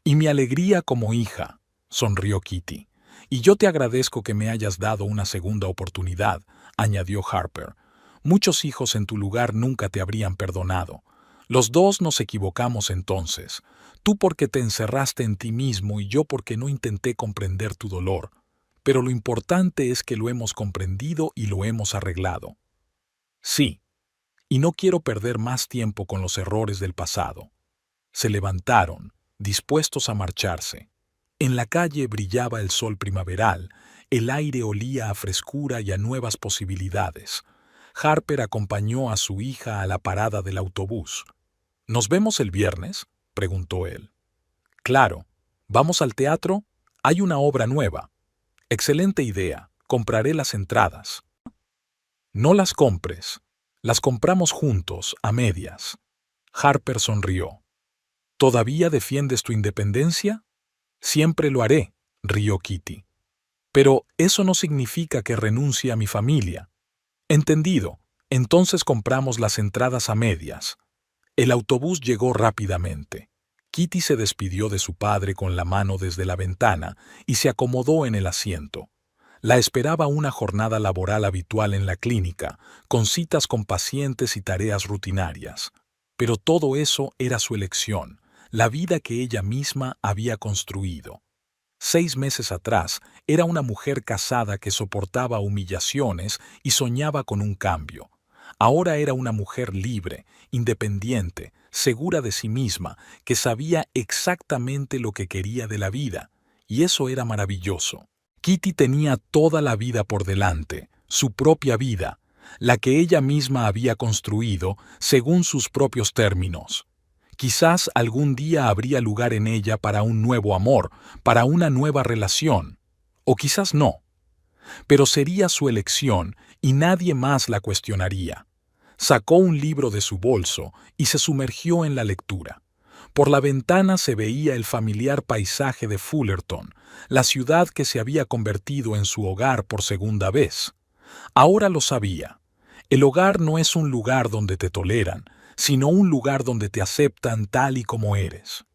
«Y mi alegría como hija», sonrió Kitty. «Y yo te agradezco que me hayas dado una segunda oportunidad», añadió Harper. «Muchos hijos en tu lugar nunca te habrían perdonado. Los dos nos equivocamos entonces. Tú porque te encerraste en ti mismo y yo porque no intenté comprender tu dolor. Pero lo importante es que lo hemos comprendido y lo hemos arreglado». «Sí, y no quiero perder más tiempo con los errores del pasado». Se levantaron, dispuestos a marcharse. En la calle brillaba el sol primaveral, el aire olía a frescura y a nuevas posibilidades. Harper acompañó a su hija a la parada del autobús. «¿Nos vemos el viernes?», preguntó él. «Claro. ¿Vamos al teatro? Hay una obra nueva». «Excelente idea. Compraré las entradas». «No las compres. Las compramos juntos, a medias». Harper sonrió. «¿Todavía defiendes tu independencia?». «Siempre lo haré», rió Kitty. «Pero eso no significa que renuncie a mi familia». «Entendido. Entonces compramos las entradas a medias». El autobús llegó rápidamente. Kitty se despidió de su padre con la mano desde la ventana y se acomodó en el asiento. La esperaba una jornada laboral habitual en la clínica, con citas con pacientes y tareas rutinarias. Pero todo eso era su elección, la vida que ella misma había construido. 6 meses atrás era una mujer casada que soportaba humillaciones y soñaba con un cambio. Ahora era una mujer libre, independiente, segura de sí misma, que sabía exactamente lo que quería de la vida, y eso era maravilloso. Kitty tenía toda la vida por delante, su propia vida, la que ella misma había construido según sus propios términos. Quizás algún día habría lugar en ella para un nuevo amor, para una nueva relación, o quizás no. Pero sería su elección y nadie más la cuestionaría. Sacó un libro de su bolso y se sumergió en la lectura. Por la ventana se veía el familiar paisaje de Fullerton, la ciudad que se había convertido en su hogar por segunda vez. Ahora lo sabía. El hogar no es un lugar donde te toleran, sino un lugar donde te aceptan tal y como eres.